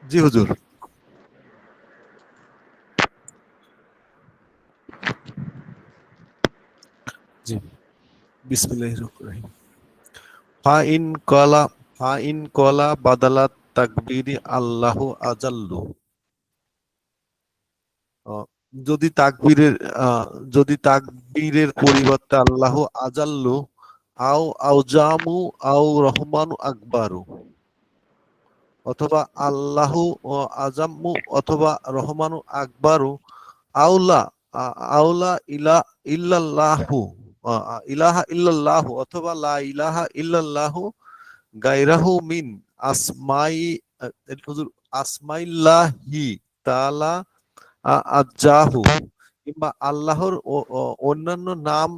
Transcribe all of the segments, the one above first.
জি হুজুর। জি, বিসমিল্লাহির রহমানির রহিম। ফাইন কলা ফাইন কলা বাদালাত তাকবীরি আল্লাহু আজাল্লু। আহ, যদি তাকবীরের আহ, যদি তাকবীরের পরিবর্তে আল্লাহু আজাল্লু আও আউজামু আও রহমানু আকবারু, অথবা আল্লাহু ও আজাম্মু অথবা রহমানু আকবারু, আউলা আউলা ইল্লাল্লাহু ইলাহা ইল্লাল্লাহু, অথবা লা ইলাহা ইল্লাল্লাহু গায়রাহু মিন আসমাই হুজুর আসমাইল্লাহি তাআলা আজ্জাহু, কিংবা আল্লাহর অন্যান্য নাম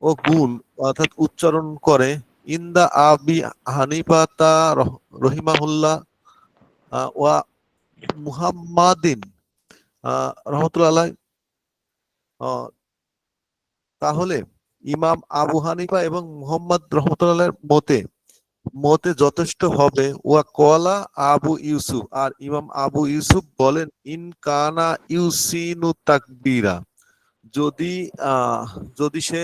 ও গুণ অর্থাৎ উচ্চারণ করে। ইন্দা আবি হানিফাতা রহিমাহুল্লাহ ওয়া মুহাম্মাদিন রহমতুল্লাহ, তাহলে ইমাম আবু হানিফা এবং মুহাম্মদ রহমতুল্লাহের মতে মতে যথেষ্ট হবে। ওয়া কলা আবু ইউসুফ, আর ইমাম আবু ইউসুফ বলেন, ইন কানা ইউসিনু তাকবীরা, যদি আহ যদি সে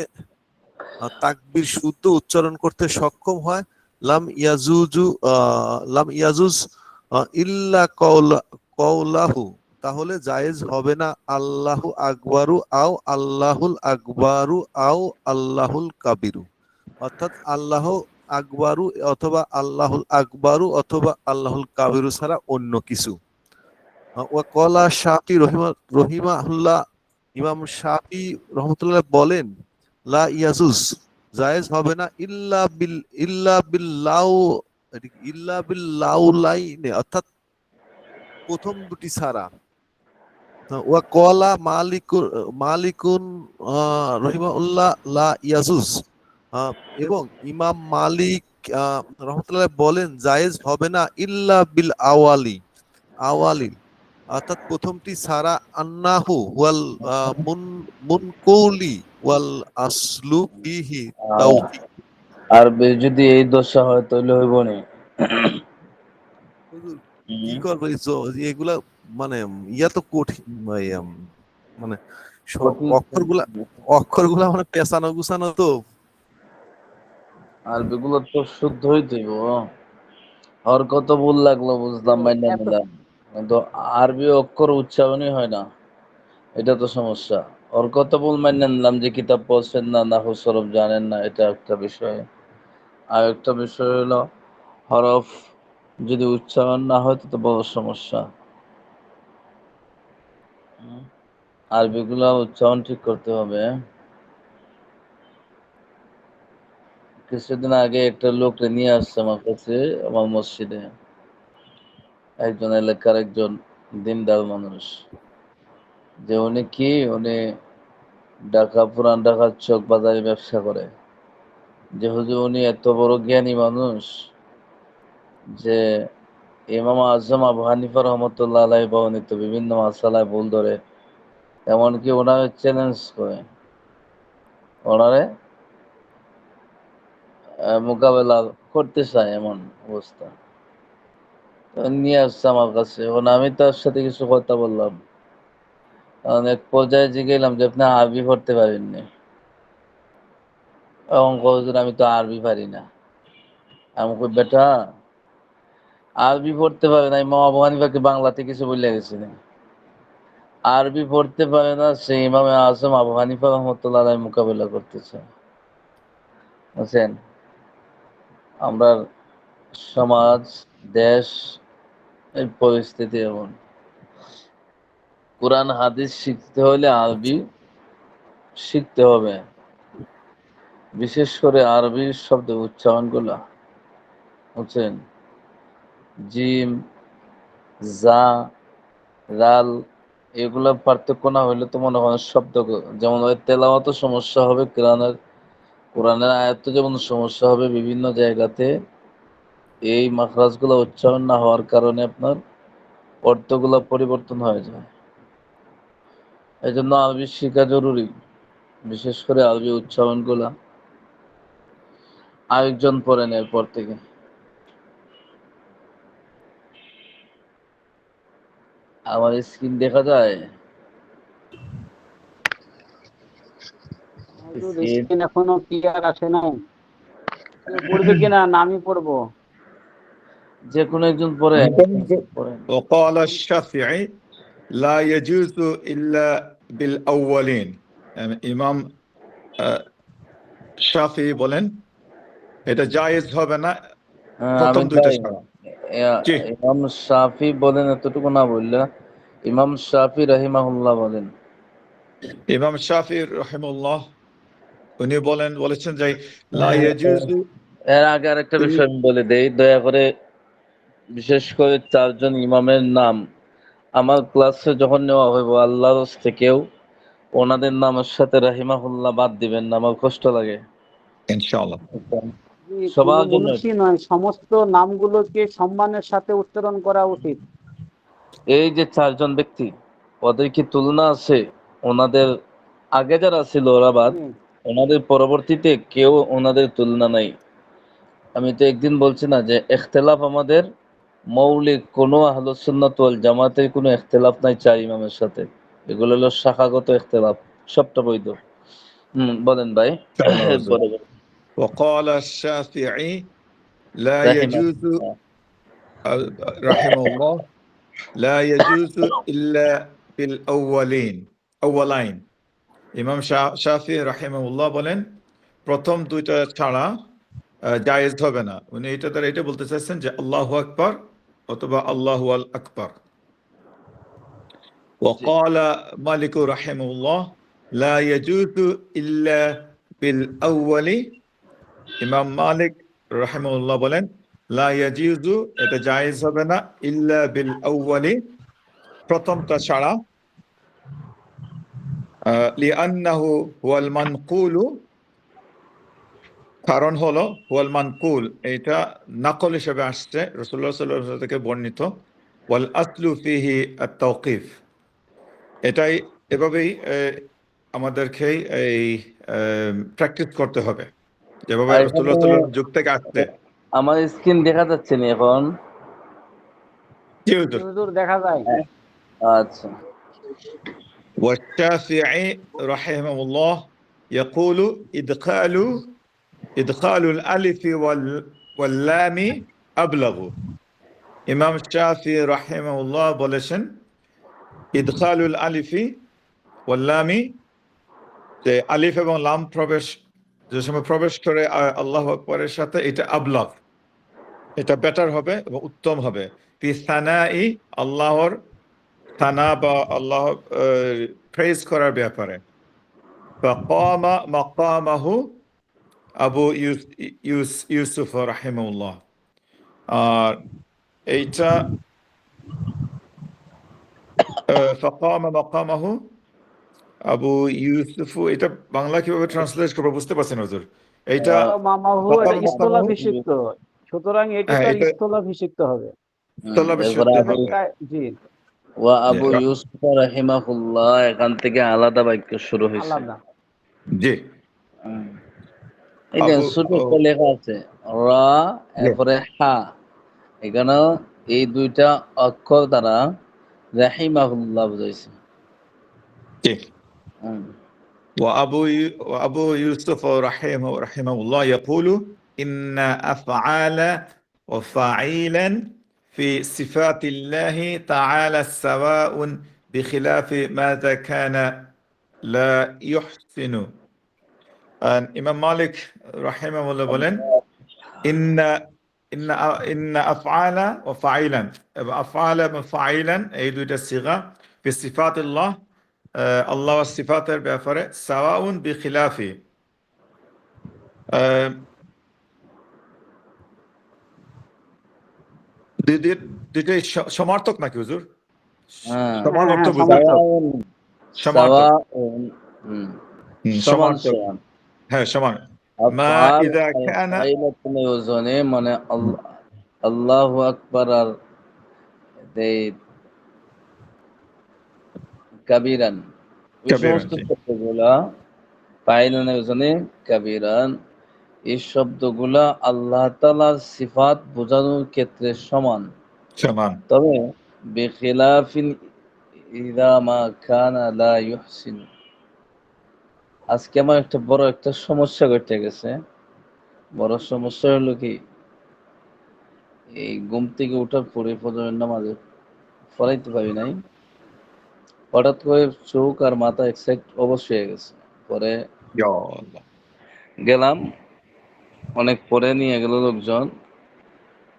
তাকবীর শুদ্ধ উচ্চারণ করতে সক্ষম হয়, লাম ইয়াজুজ ইল্লা কওলাহু, তাহলে জায়েজ হবে না আল্লাহু আকবারু আও আল্লাহুল আকবারু আও আল্লাহুল কাবিরু, অর্থাৎ আল্লাহ আকবারু অথবা আল্লাহুল আকবারু অথবা আল্লাহুল কাবিরু ছাড়া অন্য কিছু। ওয়া কলা শাফি রহিমাহুল্লাহ, ইমাম শাফি রহমতুল্লাহ বলেন, লা ইয়াজুজ, জায়েজ হবে না, ইল্লা বিল্লাউ ইল্লা বিল্লাউলাইনে, অর্থাৎ প্রথম দুটি ছাড়া। ওয়া কলা মালিকুন রহিমাহুল্লাহ লা ইয়াজুজ, এবং ইমাম মালিক রহমতুল্লাহ বলেন, জায়েজ হবে না, ইল্লা বিল আওয়ালি, অর্থাৎ প্রথমটি ছাড়া। আন্নাহু ওয়াল মুন মুনকুলি ওয়াল আসলু ফিহি আর তাওফিক। আর যদি এই দশা হয় তাহলে হইব নি? হুজুর, কি হুম। করবে এগুলা, মানে ইয়া তো কঠিন ভাই, মানে কঠিন। অক্ষরগুলা মানে পেছানো গুছানো তো। আরবি গুলো তো শুদ্ধ হইতেইব। আর কত ভুল লাগলো বুঝলাম, মাইনা নিলাম, কিন্তু আরবি অক্ষর উচ্চারণই হয় না, এটা তো সমস্যা। ওর কত ভুল মাইনা নিলাম যে কিতাব পড়ছেন না, নাহু সরফ জানেন না, এটা একটা বিষয়। আর একটা বিষয় হলো হরফ যদি উচ্চারণ না হয় তো বড় সমস্যা। আরবি গুলা উচ্চারণ ঠিক করতে হবে। কিছুদিন আগে একটা লোক নিয়ে আসছে আমার কাছে, আমার মসজিদে, একজন এলাকার একজন দিনদার মানুষ, যে উনি পুরান ঢাকার চক বাজারে ব্যবসা করে। যে হুজুর উনি এত বড় জ্ঞানী মানুষ যে ইমাম আজম আবু হানিফা রহমতুল্লাহ আলাইহি বর্ণিত বিভিন্ন মাসালায় ভুল ধরে, এমনকি ওনারে চ্যালেঞ্জ করে, ওনারে মোকাবেলা করতে চায়, এমন অবস্থা। তো নিয়ে আসছে আমার কাছে, এখন আমি তার সাথে কিছু কথা বললাম। কারণ এক পর্যায়ে জিজ্ঞেলাম যে আপনি আরবি পড়তে পারেননি? এবং হুজুর আমি তো আরবি পারি না। আমি কই বেটা, আরবি পড়তে পারে না ইমাম আবু হানিফাকে বাংলাতে কিছু বলে গেছে না? আরবি পড়তে পারে না সে ইমামে আজম আবু হানিফা রহমতুল্লাহ আলাইহি মোকাবেলা করতেছে। বুঝছেন, আমরা সমাজ, দেশ, এই পরিস্থিতি এমন। কোরআন হাদিস শিখতে হলে আরবি শিখতে হবে, বিশেষ করে আরবির শব্দ উচ্চারণগুলো। বুঝছেন, জিম, জা, রাল, এগুলো পার্থক্য না হইলে তো মনে হয় শব্দ, যেমন ওই তেলাওয়াত সমস্যা হবে, কোরআনের আয়াত যেমন সমস্যা হবে বিভিন্ন জায়গাতে, এই মাখরাজগুলো উচ্চারণ না হওয়ার কারণে আপনার অর্থগুলো পরিবর্তন হয়ে যায়। এই জন্য আরবি শেখা জরুরি, বিশেষ করে আরবি উচ্চারণগুলা। আরেকজন পড়েন এরপর থেকে। আমার স্ক্রিন দেখা যায়? হুজুর স্ক্রিন স্ক্রিন এখনো ক্লিয়ার আসে নাই। কেউ পড়বে কিনা না আমি পড়বো? যে কোনো একজন পড়ে পড়েন। وقال الشافعي لا يجوز إلا بالأولين ইমাম শাফি বলেন এটা জায়েজ হবে না প্রথম আমিন দুইটা ভাই, ছাড়া। ইয়া- জি ইমাম শাফি বলেন, এতটুকু না বললে ইমাম শাফি রাহিমাহুল্লাহ বলেন। ইমাম শাফি রহিমুল্লাহ উনি বলেছেন যে লা ইয়াজুজু এর আগে আরেকটা বিষয় আমি বলে দেই, দয়া করে। বিশেষ করে চারজন ইমামের নাম আমার ক্লাসে যখন নেওয়া হইব, আল্লাহর হস্তে কেউ ওনাদের নামের সাথে রাহিমাহুল্লাহ বাদ দিবেন না, আমার কষ্ট লাগে। ইনশাআল্লাহ। কোনো সবার জন্য মনীষী নয়, সমস্ত নামগুলোকে সম্মানের সাথে উচ্চারণ করা উচিত। এই যে চারজন ব্যক্তি, ওদের কি তুলনা আছে? ওনাদের আগে যারা ছিল ওরা বাদ, হুম। ওনাদের পরবর্তীতে কেউ ওনাদের তুলনা নাই। আমি তো একদিন বলছি না যে ইখতিলাফ আমাদের মৌলিক, কোনো আহলুস সুন্নাত ওয়াল জামাতের কোনো ইখতিলাফ নাই চার ইমামের সাথে। এগুলো হলো শাখাগত ইখতিলাফ, সবটা বৈধ। বলেন ভাই। বলেন। وقال الشافعي لا يجوز রাহিমাহুল্লাহ। رحمه الله لا يجوز إلا بالأولين أولين ইমাম শাফি রাহিমাহুল্লাহ বলেন প্রথম দুইটা ছাড়া জায়েজ হবে না। উনি এটা দ্বারা এটা বলতে চাচ্ছেন যে আল্লাহু আকবার অথবা আল্লাহু আল আকবার। وقال مالك رحمه الله لا يجوز إلا بالأول ইমাম মালিক রাহিমাহুল্লাহ বলেন লা ইয়াজুজু এটা জায়েজ হবে না ইল্লা বিল আউয়ালি প্রথমটা ছাড়া লিআন্নাহু হুয়াল মানকুলু কারণ হলো হুয়াল মানকুল এটা নকল হিসেবে আসছে রাসূলুল্লাহ সাল্লাল্লাহু আলাইহি ওয়াসাল্লাম থেকে বর্ণিত ওয়াল আসলু ফিহি আত-তাওকিফ এটাই এভাবেই আমাদেরকে এই প্র্যাকটিস করতে হবে যেভাবে আর রাসূলুল্লাহ এখানে সাল্লাল্লাহু আলাইহি ওয়াসাল্লাম যুগ থেকে আসছে। আমার স্ক্রিন দেখা যাচ্ছে না এখন? জি হুজুর। হুজুর দেখা যায়। আচ্ছা। والشافعي رحمه الله يقول إدخال الألف واللام أبلغ ইমাম শাফি রাহিমাহুল্লাহ বলেছেন ইদখালুল আলিফি ওয়াল লামি যে আলিফ এবং লাম প্রবেশ যে সময় প্রবেশ করে আল্লাহু আকবারের সাথে এটা আবলাগ এটা বেটার হবে এবং উত্তম হবে ফি সানাই আল্লাহর সানা বা আল্লাহ প্রেজ করার ব্যাপারে ফাকামা মাকামাহু আবু ইউসুফ রাহিমাহুল্লাহ। আর এইটা ফাকামা মাকামাহু আবু ইউসুফ এটা বাংলা কিভাবে ট্রান্সলেট করবো বুঝতে পারছেন হুজুর? এইটা মামাহু এটা ফাকামা মাকামাহু স্থলাভিষিক্ত, সুতরাং এটা হ্যাঁ তার এটা স্থলাভিষিক্ত হবে। এরপরে স্থলাভিষিক্ত হবে। জি, ওয়া আবু ইউসুফ রাহিমাহুল্লাহ, এখান থেকে আলাদা বাক্য শুরু হয়েছে। আলাদা। জি এই যে আবু ছোট একটা লেখা আছে রা, জি এরপরে হা। এখানেও এই দুইটা অক্ষর দ্বারা রাহিমাহুল্লাহ বুঝাইছে। জি হুম। وأبو يوسف رحمه الله يقول إن أفعال وفاعيلا في صفات الله تعالى سواء بخلاف ماذا كان لا يحسن ইমাম মালিক রাহিমাহুল্লাহ বলেন ইন্না ইন্না ইন্না আফআলা ওয়া ফাইলান আফআলা এবং ফাইলান এই দুইটা সিগা ফি সিফাতিল্লাহ আল্লাহ ওয়ার সিফাতের ব্যাপারে সাওয়াউন বিখিলাফি দুইটাই সমার্থক নাকি হুজুর? হ্যাঁ, সমান অর্থ হ্যাঁ, বোঝায় সাওয়াউন, সমার্থক সাওয়াউন, সমান সমার্থক সমান। হ্যাঁ সমান মা আফআল ইযা আর কানা ফাইলাতুন ওজনে মানে আল্লাহু আকবার আর এই কাবীরান, ওই কাবীরান সমস্ত জি শব্দগুলা ফাইলানের ওজনে কাবীরান, এই শব্দগুলা আল্লাহ তাআলার সিফাত বোঝানোর ক্ষেত্রে সমান। সমান তবে বেখিলাফিন ইদা মা কানা লা ইউহসিন। আজকে আমার একটা বড় একটা সমস্যা ঘটে গেছে। বড় সমস্যা হলো কি, এই ঘুম থেকে ওঠার পরে ফজরের নামাজে পড়াইতে পারি নাই। হঠাৎ করে চোখ আর মাথা এক সাইড অবশ হয়ে গেছে। পরে ইয়া আল্লাহ। গেলাম, অনেক পরে নিয়ে গেল লোকজন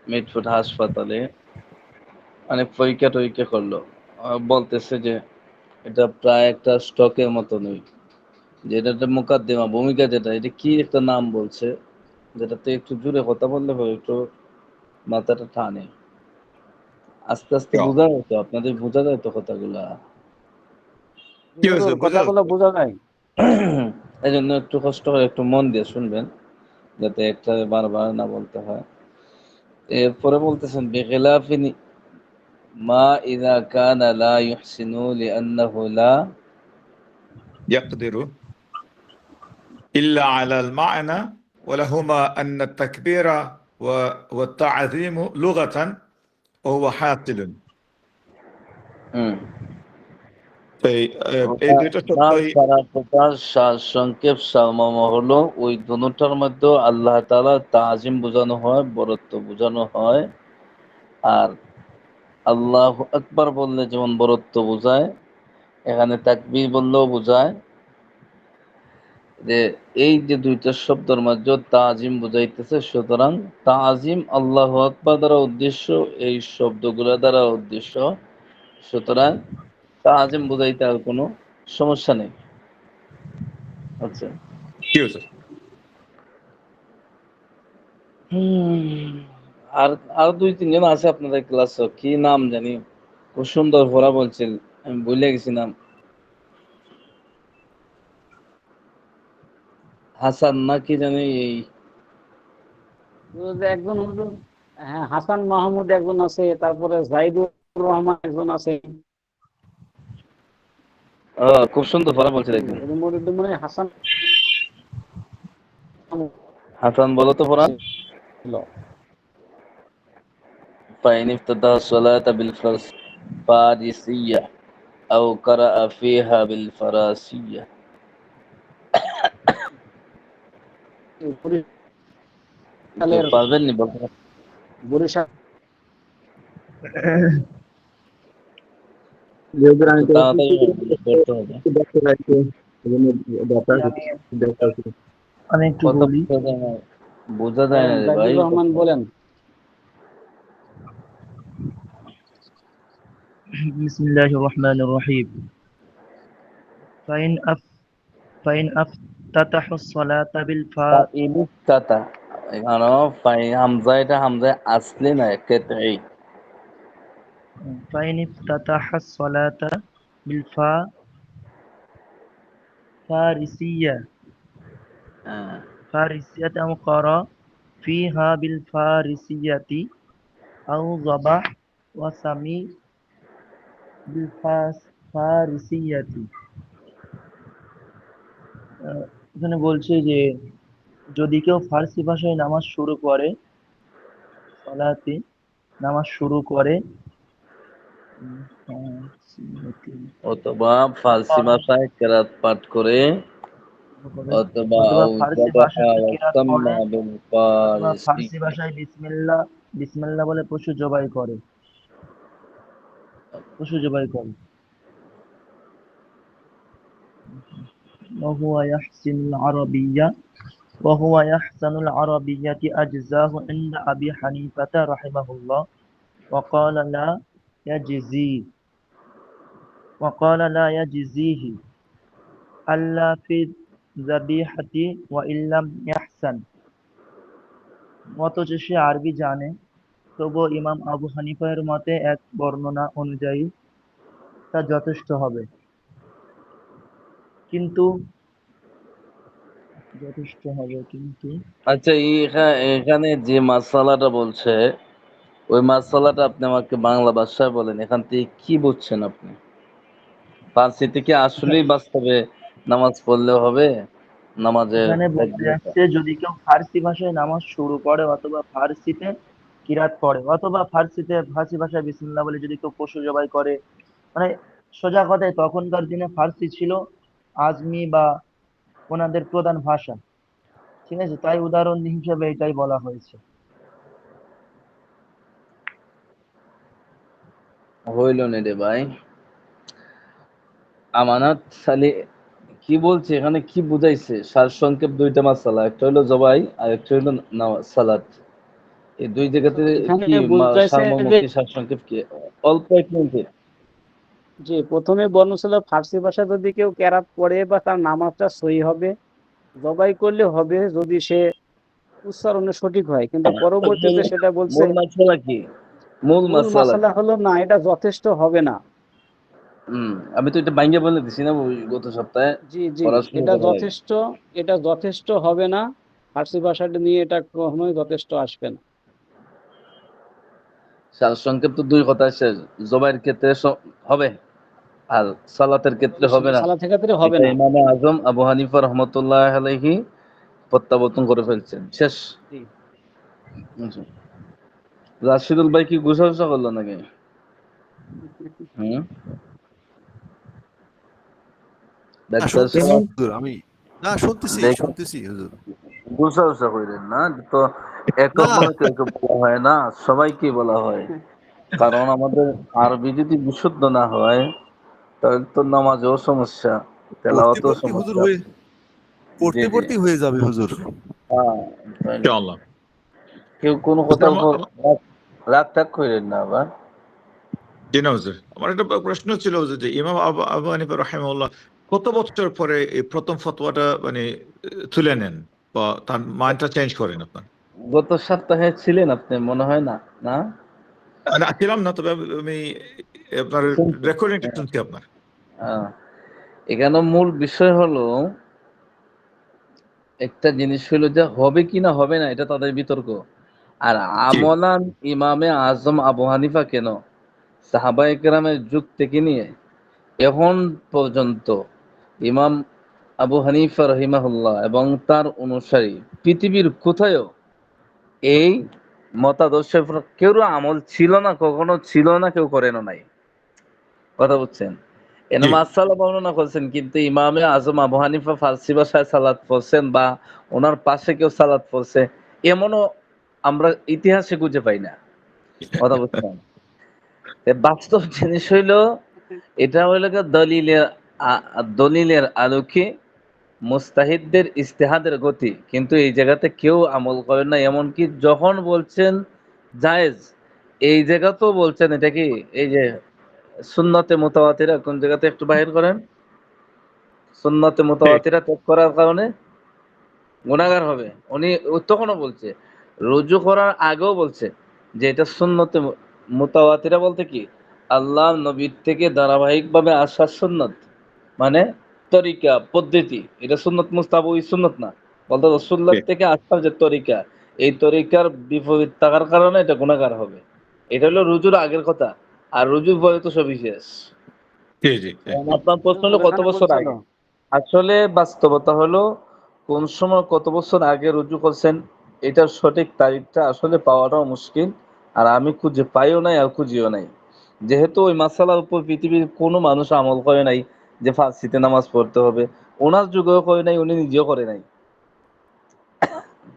মিটফুট হাসপাতালে, অনেক পরীক্ষা টরীক্ষা করলো। বলতেছে যে এটা প্রায় একটা স্ট্রোকের মতনই, যেটা একটা মুকাদ্দিমা, ভূমিকা, যেটা এটা কি একটা নাম বলছে, যেটাতে একটু জোরে কথা বললে পরে একটু মাথাটা টানে। আস্তে আস্তে ইয়া বোঝা যায় তো, আপনাদের বোঝা যায় তো কথাগুলা? কি হয়েছে, হুজুর বোঝা কথাগুলো যাচ্ছে? বোঝা যায়। এই জন্য একটু কষ্ট করে একটু মন দিয়ে শুনবেন, যাতে একটা বারবার না বলতে হয়। এরপরে বলতেছেন বিখিলাফিন মা ইযা কানা লা ইউহসিনু লিআন্নাহু লা يقدر إلا على المعنى، ولهما أن التكبير والتعظيم لغة وهو حاصل. হুম এই এই দুইটা তার শব্দই সারা কথার সার সংক্ষেপ সারমর্ম হলো ওই দুটার মধ্যে আল্লাহ তাআলা তাজিম বোঝানো হয়, বরত্ব বোঝানো হয়। আর আল্লাহু আকবার বললে যেমন বরত্ব বোঝায়, এখানে তাকবীর বললেও বোঝায়। যে এই যে দুইটা শব্দের মধ্যে তাজিম বুঝাইতেছে, সুতরাং তাজিম আল্লাহু আকবার দ্বারা উদ্দেশ্য, এই শব্দগুলো দ্বারা উদ্দেশ্য। সুতরাং তাজিম বুঝাইতে আর কোনো সমস্যা নেই। আচ্ছা, কি হয়েছে? হুম, আর আর দুই তিনজন আছে আপনাদের ক্লাসে, কি নাম জানি, খুব সুন্দর পড়া বলছিল, আমি ভুলে গেছি নাম। হাসান না কি জানি এই। হুজুর যে একজন হুজুর, হ্যাঁ, হাসান মাহমুদ একজন আছে, তারপরে জাইদুর রহমান একজন আছে। খুব সুন্দর পড়া বলছিল একদিন। এদের মধ্যে মনে হয় হাসান মাহমুদ হাসান বলো তো পড়া। ছিল। فإن افتتح الصلاة بالفارسية أو قرأ فيها بالفراسية. কেউ বরিশালের পারবেন নি বলতে? বরিশাল একটু তাড়াতাড়ি করতে হবে। আমি একটু কথা বলি। বোঝা যায় বলেন, না রে ভাই। জাইদুর রহমান বলেন। বিসমিল্লাহির রহমানির রহিম। ফাইন আফ ফাইন আফতাতাহুস সালাতা বিল ফা ইনিস্তাতা, এখানে হামজা, এটা হামজা আসলে না, কেতাই। ফাইন ইফতাতাহাস সালাতা বিল ফারিসিয়্যা ফারিসিয়্যাতি আও ক্বারা ফিহা বিল ফারিসিয়্যাতি আও যাবাহ ওয়া সামি বিল ফারিসিয়্যাতি। এখানে বলছে যে যদি কেউ ফার্সি ভাষায় নামাজ শুরু করে, সালাতে নামাজ শুরু করে, অথবা ফার্সি ভাষায় কেরাত পাঠ করে, অথবা অথবা ফার্সি আউযাবাহা ভাষায় ওয়া কিরাত পড়ে, সাম্মা বিল অথবা ফার্সি ফারিসিয়্যা। ভাষায় বিসমিল্লাহ বিসমিল্লাহ বলে পশু জবাই করে। وهو يحسن العربية وهو يحسن العربية أجزاه عند أبي حنيفة رحمه الله وقال يجزي لا يجزيه ألا في الذبيحة وإن لم يحسن। অথচ সে আরবি জানে, তবুও ইমাম আবু হানিফার মতে এক বর্ণনা অনুযায়ী তা যথেষ্ট হবে। কিন্তু আচ্ছা, এখানে যে মাসালাটা বলছে, ওই মাসালাটা আপনি আমাকে বাংলা ভাষায় বলেন, এখান থেকে কি বুঝছেন আপনি? ফার্সি থেকে আসলেই বাস্তবে নামাজ পড়লে হবে, নামাজের এখানে বলতে তাকবীরটা? যাচ্ছে যদি কেউ ফার্সি ভাষায় নামাজ শুরু করে, অথবা ফার্সিতে কিরাত পড়ে, অথবা ফার্সি ভাষায় বিসমিল্লাহ বলে যদি কেউ পশু জবাই করে, মানে সোজা কথায় তখনকার দিনে ফার্সি ছিল আজমি বা ওনাদের প্রধান ভাষা, ঠিক আছে, তাই উদাহরণ হিসেবে এটাই বলা হয়েছে। হইল না রে ভাই। আমানত সালি কি বলছে এখানে, কি বুঝাইছে? সারসংক্ষেপ দুইটা মাসালা, একটা হলো জবাই আর একটা হলো সালাত। এই দুই জায়গাতে এখানে কি বুঝাইছে সারমর্ম যে, কি, সারসংক্ষেপ কি? অল্প এক মিনিটে। যে প্রথমে বর্ণছিল ফার্সি ভাষা যদি কেউ কেরাত পড়ে বা তার নামাজটা সহি হবে, জবাই করলে হবে যদি সে উচ্চারণে সঠিক হয়, কিন্তু পরবর্তীতে সেটা বলছে মূল মাসালা কি? মূল মূল মাসালা মাসালা হলো না, এটা যথেষ্ট হবে না। আমি তো এটা বাইঙ্গা বলে দিছি না ওই গত সপ্তাহে জি জি, পড়া শুরু এটা করার আগে। যথেষ্ট, এটা যথেষ্ট হবে না। ফার্সি ভাষাটা নিয়ে এটা কখনোই যথেষ্ট আসবে না। সারসংক্ষেপ তো দুই কথা শেষ। জবাইয়ের ক্ষেত্রে হবে, আর সালাতের ক্ষেত্রে হবে না। সালাতের ক্ষেত্রে হবে এটা না। ইমামে আজম আবু হানিফা রহমতুল্লাহ আলাইহি প্রত্যাবর্তন করে ফেলছেন, শেষ। জি। আচ্ছা। রাশিদুল ভাই কি গুছাগুছা করলো নাকি? হুম, না, ডাক্তার শুনতেছি সাহেব হুজুর, আমি না শুনতেছি দেখেন, শুনতেছি হুজুর। গুছাগুছা করেন না তো। না, একক মনে কেউ বলা হয় না, সবাইকে বলা হয়। কারণ আমাদের আরবি যদি বিশুদ্ধ না হয় তাহলে তো নামাজেও সমস্যা, পড়তে তেলাওয়াতেও পড়তে হুজুর সমস্যা। হয়ে জি পড়তে জি, পড়তে হয়ে যাবে হুজুর। হ্যাঁ, তাই। ইনশাআল্লাহ। কেউ কোনো হুজুর, কথার উপর রাগ টাগ করেন না আবার। জি না হুজুর, আমার একটা প্রশ্ন ছিল হুজুর, যে ইমাম আবু আবু হানিফা রাহিমাহুল্লাহ কত বছর পরে এই প্রথম ফতোয়াটা মানে তুলে নেন বা তার মাইন্ডটা চেঞ্জ করেন আপনার? গত সপ্তাহে ছিলেন আপনি মনে হয় না? না, না, ছিলাম না, তবে আমি আপনার শুনছি। রেকর্ডিংটা শুনছি আপনার। আহ, এখানে মূল বিষয় হলো একটা জিনিস হলো যে হবে কি না হবে না এটা তাদের বিতর্ক। আর জি আমলান ইমামে আজম আবু হানিফা কেন সাহাবায়ে কেরামের যুগ থেকে নিয়ে এখন পর্যন্ত ইমাম আবু হানিফা রহিমাহুল্লাহ এবং তার অনুসারী পৃথিবীর কোথায়ও এই মতাদর্শের উপর কেউ আমল ছিল না, কখনো ছিল না, কেউ করেনও নাই। কথা বুঝছেন? এনে জি মাসালা বর্ণনা করছেন, কিন্তু ইমামে আজম আবু হানিফা ফার্সি ভাষায় সালাত পড়ছেন বা ওনার পাশে কেউ সালাত পড়ছে এমনও আমরা ইতিহাসে খুঁজে পাই না। কথা বুঝছেন? বাস্তব জিনিস হইল, এটা হইল গিয়ে দলিলের আলোকে মুস্তাহিদদের ইজতিহাদের গতি, কিন্তু এই জায়গাতে কেউ আমল করে না। এমনকি যখন বলছেন জায়েজ, এই জায়গাতেও বলছেন এটা কি, এই যে সুন্নতে মুতাওয়াতিরা কোন জায়গাতে একটু বাহির করেন, সুন্নতে ঠিক মুতাওয়াতিরা ত্যাগ করার কারণে গুনাহগার হবে। উনি তখনও বলছে, রুজু করার আগেও বলছে যে এটা সুন্নতে মুতাওয়াতিরা বলতে কি, আল্লাহ নবীর থেকে ধারাবাহিকভাবে আসা সুন্নত, মানে তরিকা পদ্ধতি, এটা সুন্নত মুস্তাহাব, ওই সুন্নত না, বলতে রাসূলুল্লাহ ঠিক থেকে আসা যে তরিকা, এই তরিকার বিপরীত থাকার কারণে এটা গুনাহগার হবে। এটা হলো রুজুর আগের কথা, আর রুজুর পরে তো সবই শেষ। জি জি জি। এখন আপনার প্রশ্ন হলো হুজুর কত এখানে বছর বলছিল, আগে। আসলে বাস্তবতা হলো কোন সময় কত বছর আগে রুজু করছেন এটার সঠিক তারিখটা আসলে পাওয়াটাও মুশকিল। আর আমি খুঁজে পাইও নাই আর খুঁজিও নাই, যেহেতু ওই মাসালার উপর পৃথিবীর কোনো মানুষ আমল করে নাই যে ফার্সিতে নামাজ পড়তে হবে। ওনার যুগেও করে নাই, উনি নিজেও করে নাই।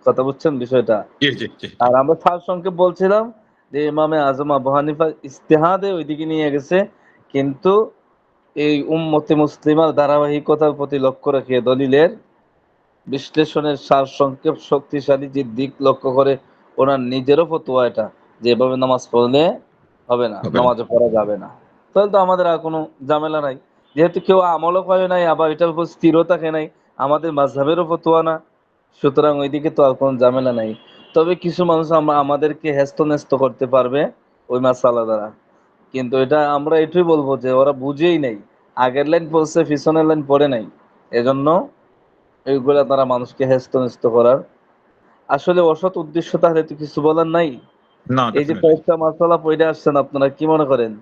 কথা বুঝছেন বিষয়টা? জি জি জি জি। আর আমরা সার সংক্ষেপ বলছিলাম যে ইমামে আজম আবু হানিফা ইজতিহাদে ওইদিকে নিয়ে গেছে, কিন্তু এই উম্মতে মুসলিমার ধারাবাহিকতার প্রতি লক্ষ্য রেখে দলিলের বিশ্লেষণের সার সংক্ষেপ শক্তিশালী যে দিক লক্ষ্য করে ওনার নিজেরও ফতোয়া এটা, যে এভাবে নামাজ পড়লে হবে না, হবে না। নামাজে পড়া যাবে না। তাহলে তো আমাদের আর কোনো ঝামেলা নাই, যেহেতু কেউ আমলও করে নাই আবার এটার উপর স্থিরও থাকে নাই, আমাদের মাযহাবেরও ফতোয়া না, সুতরাং ওইদিকে তো আর কোনো ঝামেলা নাই। তবে কিছু মানুষ আমরা আমাদেরকে হেস্তনেস্ত করতে পারবে ওই মাসালা দ্বারা, কিন্তু এটা আমরা এটাই বলবো যে ওরা বুঝেই নাই, আগের লাইন পড়ছে পিছনের লাইন পড়ে নাই, এজন্য এইগুলা তারা মানুষকে হেস্তনেস্ত করার আসলে অসৎ উদ্দেশ্য, তাহলে তো কিছু বলার নাই। না, এই যে ডেফিনেটলি। কয়েকটা মাসালা পড়ে আসছেন, আপনারা কি মনে করেন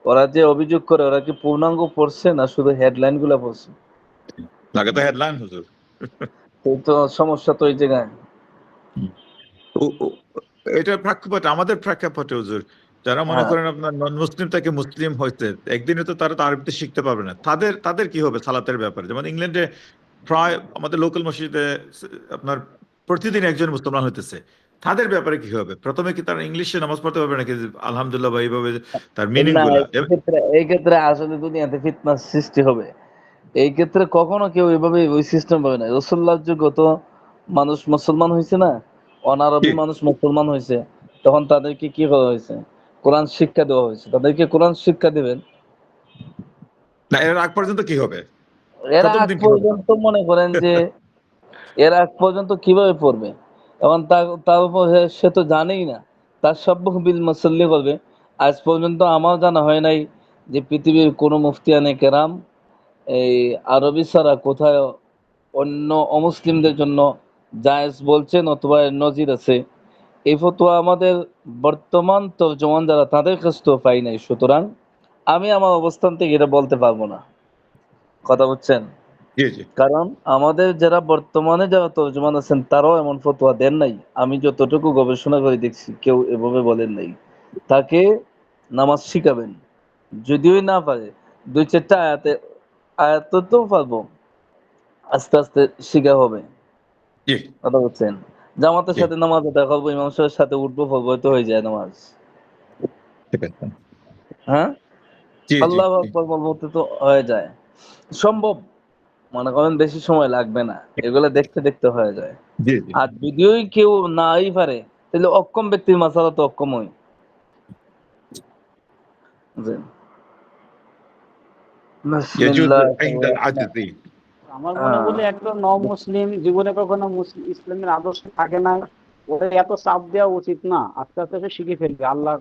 ওরা যে অভিযোগ করে ওরা কি পূর্ণাঙ্গ পড়ছে না শুধু হেডলাইন গুলা পড়ছে? লাগে তো হেডলাইন হুজুর। এই তো সমস্যা তো এই জায়গায়। হুম। এটা প্রেক্ষাপটে, আমাদের প্রেক্ষাপটে হুজুর, যারা মনে হ্যাঁ করেন আপনার নন মুসলিম থেকে মুসলিম হয়েছে, একদিনে তো তারা তো আরবিতে শিখতে পারবে না, তাদের তাদের কি হবে সালাতের ব্যাপারে? যেমন ইংল্যান্ডে প্রায় আমাদের লোকাল মসজিদে আপনার প্রতিদিন একজন মুসলমান হইতেছে, তাদের ব্যাপারে কি হবে? প্রথমে কি তারা ইংলিশে নামাজ পড়তে পারবে নাকি আলহামদুলিল্লাহ বা এইভাবে তার মিনিং না, গুলা? এই ক্ষেত্রে আসলে দুনিয়াতে ফিতনার সৃষ্টি হবে। এই ক্ষেত্রে কখনো কেউ এভাবে ওই সিস্টেম পাবে না। রসুল্লাহ যুগ তো মানুষ মুসলমান হয়েছে না, কি অনারবি মানুষ মুসলমান হয়েছে, তখন তাদেরকে কি করা হয়েছে? কোরআন শিক্ষা দেওয়া হয়েছে, তাদেরকে কোরআন শিক্ষা দিবেন। না, এর আগ পর্যন্ত কি হবে? এর প্রথম আগ দিন কিভাবে পর্যন্ত মনে করেন যে এর আগ পর্যন্ত কিভাবে পড়বে? এবং তার উপর সে তো জানেই না, তার সব্বক বিল মুসল্লি করবে। আজ পর্যন্ত আমার জানা হয় নাই যে পৃথিবীর কোনো মুফতিয়ানে কেরাম এই আরবি ছাড়া কোথায় অন্য অমুসলিমদের জন্য জায়েজ বলছেন অথবা এর নজির আছে। এই ফতোয়া আমাদের বর্তমান তর্জমান যারা তাদের কাছ থেকেও পাই নাই। সুতরাং আমি আমার অবস্থান থেকে এটা বলতে পারবো না। কথা বুঝছেন? জি জি কারণ আমাদের যারা বর্তমানে যারা তর্জমান আছেন তারাও এমন ফতোয়া দেন নাই। আমি যতটুকু গবেষণা করে দেখছি কেউ এভাবে বলেন নাই। তাকে নামাজ শিখাবেন, যদিও না পারে দুই চারটা আয়াত তো পারবো, আস্তে আস্তে শিখা হবে। জি কথা বলছেন? জামাতের জি সাথে নামাজ আদায় করবো, ইমাম সাহেবের সাথে উঠবো, পড়বো, তো হয়ে যায় নামাজ। ঠিক আছে। হ্যাঁ, জি জি আল্লাহু জি আকবার বলতে তো হয়ে যায়, সম্ভব। মনে করেন বেশি সময় লাগবে না, এগুলো দেখতে দেখতে হয়ে যায়। জি জি আর যদিও কেউ নাই পারে, তাহলে অক্ষম ব্যক্তির মাসালা তো অক্ষমই। জি। يجوز বিসমিল্লাহির عند রহমানির العجز. আমার মনে হ্যাঁ, বলে একটা মুসলিম জীবনে কখনো ইসলামের আদর্শ থাকে না, ওদের এত চাপ দেওয়া উচিত না, আস্তে আস্তে সে শিখে ফেলবে আল্লাহ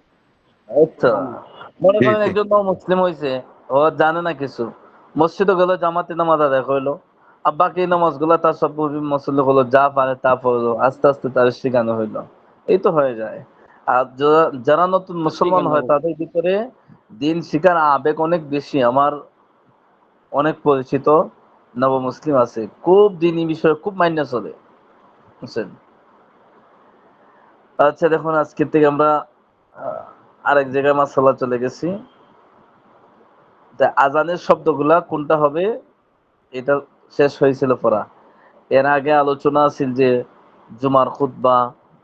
আচ্ছা, জানে। মনে জি করেন জি একজন মুসলিম হয়েছে, ও জানে না কিছু, মসজিদে গেলো, জামাতে নামাজ আদায় করলো, আর বাকি নামাজ গুলা তার সব মসজিদে গুলো যা পারে তা পড়লো, আস্তে আস্তে তার শেখানো হইলো, এই তো হয়ে যায়। আর যারা নতুন ঠিক মুসলমান আছে। হয় তাদের ভিতরে দিন শিখার আবেগ অনেক বেশি। আমার অনেক পরিচিত নব মুসলিম আছে, খুব দিনই বিষয়ে খুব মাইন্যা চলে, বুঝছেন? আচ্ছা দেখুন, আজকের থেকে আমরা আহ, আরেক জায়গায় মাসালা চলে গেছি। তা আজানের শব্দগুলা কোনটা হবে এটা শেষ হয়েছিল পড়া। এর আগে আলোচনা আছিল যে জুমার খুতবা,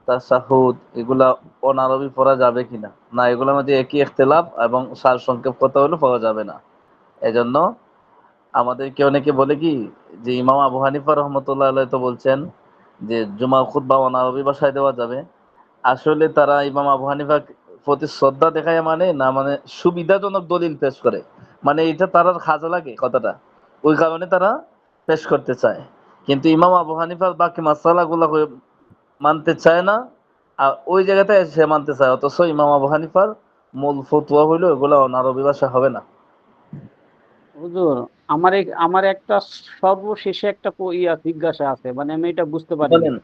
তাশাহুদ, এগুলা অনারবি পড়া যাবে কিনা। না, এগুলোর মধ্যে একই ইখতিলাফ এবং সার সংক্ষেপ কথা হলো পড়া যাবে না। এজন্য আমাদেরকে অনেকে বলে কি যে ইমাম আবু হানিফা রহমতুল্লাহ আলাইহি তো বলছেন যে জুমার খুতবা অনারবি ভাষায় দেওয়া যাবে। আসলে তারা ইমাম আবু হানিফার প্রতি শ্রদ্ধা দেখায়, মানে না, মানে সুবিধাজনক দলিল পেশ করে, মানে এটা তারা খাজা লাগে কথাটা, ওই কারণে তারা পেশ করতে চায়। কিন্তু ইমাম আবু হানিফার বাকি মাসালা গুলা মানতে চায় না, আর ওই জায়গাতে সে মানতে চায়। অথচ ইমাম আবু হানিফার মূল ফতুয়া হইলো এগুলা অনারবি ভাষা হবে না। হুজুর, আমার একটা সর্বশেষে একটা জিজ্ঞাসা আছে, মানে আমি এটা বুঝতে পারিনি। বলেন,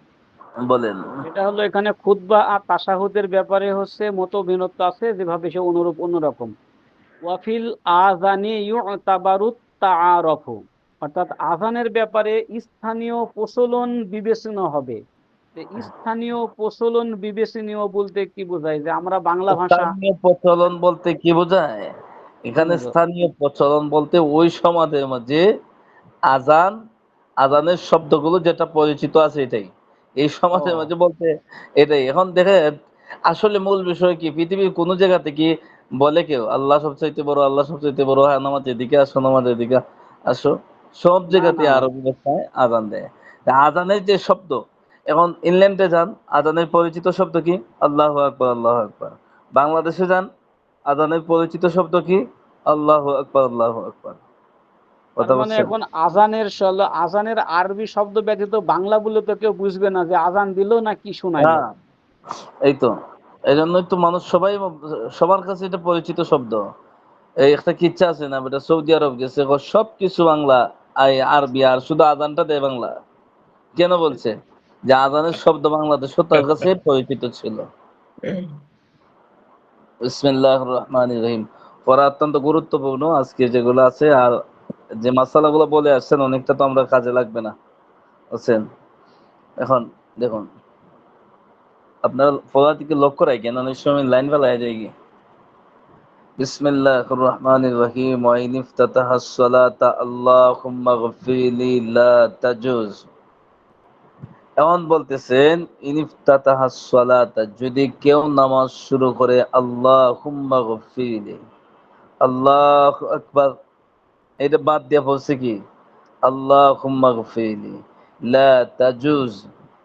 বলেন। সেটা হলো এখানে খুতবা আর তাশাহুদের ব্যাপারে হচ্ছে মতভিন্নতা আছে, যেভাবে সে অনুরূপ অন্যরকম। ওয়াফিল আযানি ইউতাবারুত তাআরুফু, অর্থাৎ আযানের ব্যাপারে স্থানীয় প্রচলন বিবেচনা হবে। তো স্থানীয় প্রচলন বিবেচনীয় বলতে কি বোঝায়? যে আমরা বাংলা ভাষা। স্থানীয় প্রচলন বলতে কি বোঝায়? জি এখানে হুজুর। স্থানীয় প্রচলন বলতে ওই সমাজের মাঝে আজান, আজানের শব্দগুলো যেটা পরিচিত আছে এটাই এই সমাজের ও, মাঝে বলতে এটাই। এখন দেখে আসলে মূল বিষয় কি, পৃথিবীর কোন জায়গাতে কি বলে কেউ আল্লাহ সবচাইতে বড়, আল্লাহ সবচাইতে বড়, হ্যাঁ নামাজ এদিকে আসো, নামাজ এদিকে আসো? সব না জায়গাতে না। আরবি ভাষায় আজান দেয়। তা আজানের যে শব্দ, এখন ইংল্যান্ডে যান, আজানের পরিচিত শব্দ কি? আল্লাহু আকবার, আল্লাহু আকবার। বাংলাদেশে যান, আজানের পরিচিত শব্দ কি? আল্লাহু আকবার, আল্লাহু আকবার। তার কথা মানে বুঝছেন? এখন আজানের আরবি শব্দ ব্যতীত বাংলা বলে তো কেউ বুঝবে না যে আজান দিল না কি শোনাইলো। হ্যাঁ, এই তো, এই জন্যই তো মানুষ সবাই, সবার কাছে এটা পরিচিত শব্দ। এই একটা কিচ্ছা আছে না, বেটা সৌদি আরব গেছে, সব কিছু বাংলা, আরবি, আর শুধু আজানটা দেয় বাংলা। কেন বলছে? যে আজানের শব্দ বাংলাদেশ তার কাছে পরিচিত ছিল। বিসমিল্লাহির রহমানির রহিম পড়া অত্যন্ত গুরুত্বপূর্ণ আজকে যেগুলো আছে। আর যে মাসালাগুলো বলে আসছেন অনেকটা তো আমরা কাজে লাগবে না, বুঝছেন? এখন দেখুন, আপনার পড়ার দিকে লক্ষ্য রাখেন, অনেক সময় লাইন বেলায় যায় গিয়ে বিসমিল্লাহির রহমানির রহিম। ওয়া ইন ইফতাতাহাস সালাতা আল্লাহুম্মা গফিরলি লা তাজুজ। এমন বলতেছেন ইন ইফতাতাহাস সালাতা, যদি কেউ নামাজ শুরু করে আল্লাহুম্মা গফিরলি, আল্লাহু আকবার, এটা বাদ দিয়ে বলছে কি আল্লাহুম্মা গফিরলি লা তাজুজ,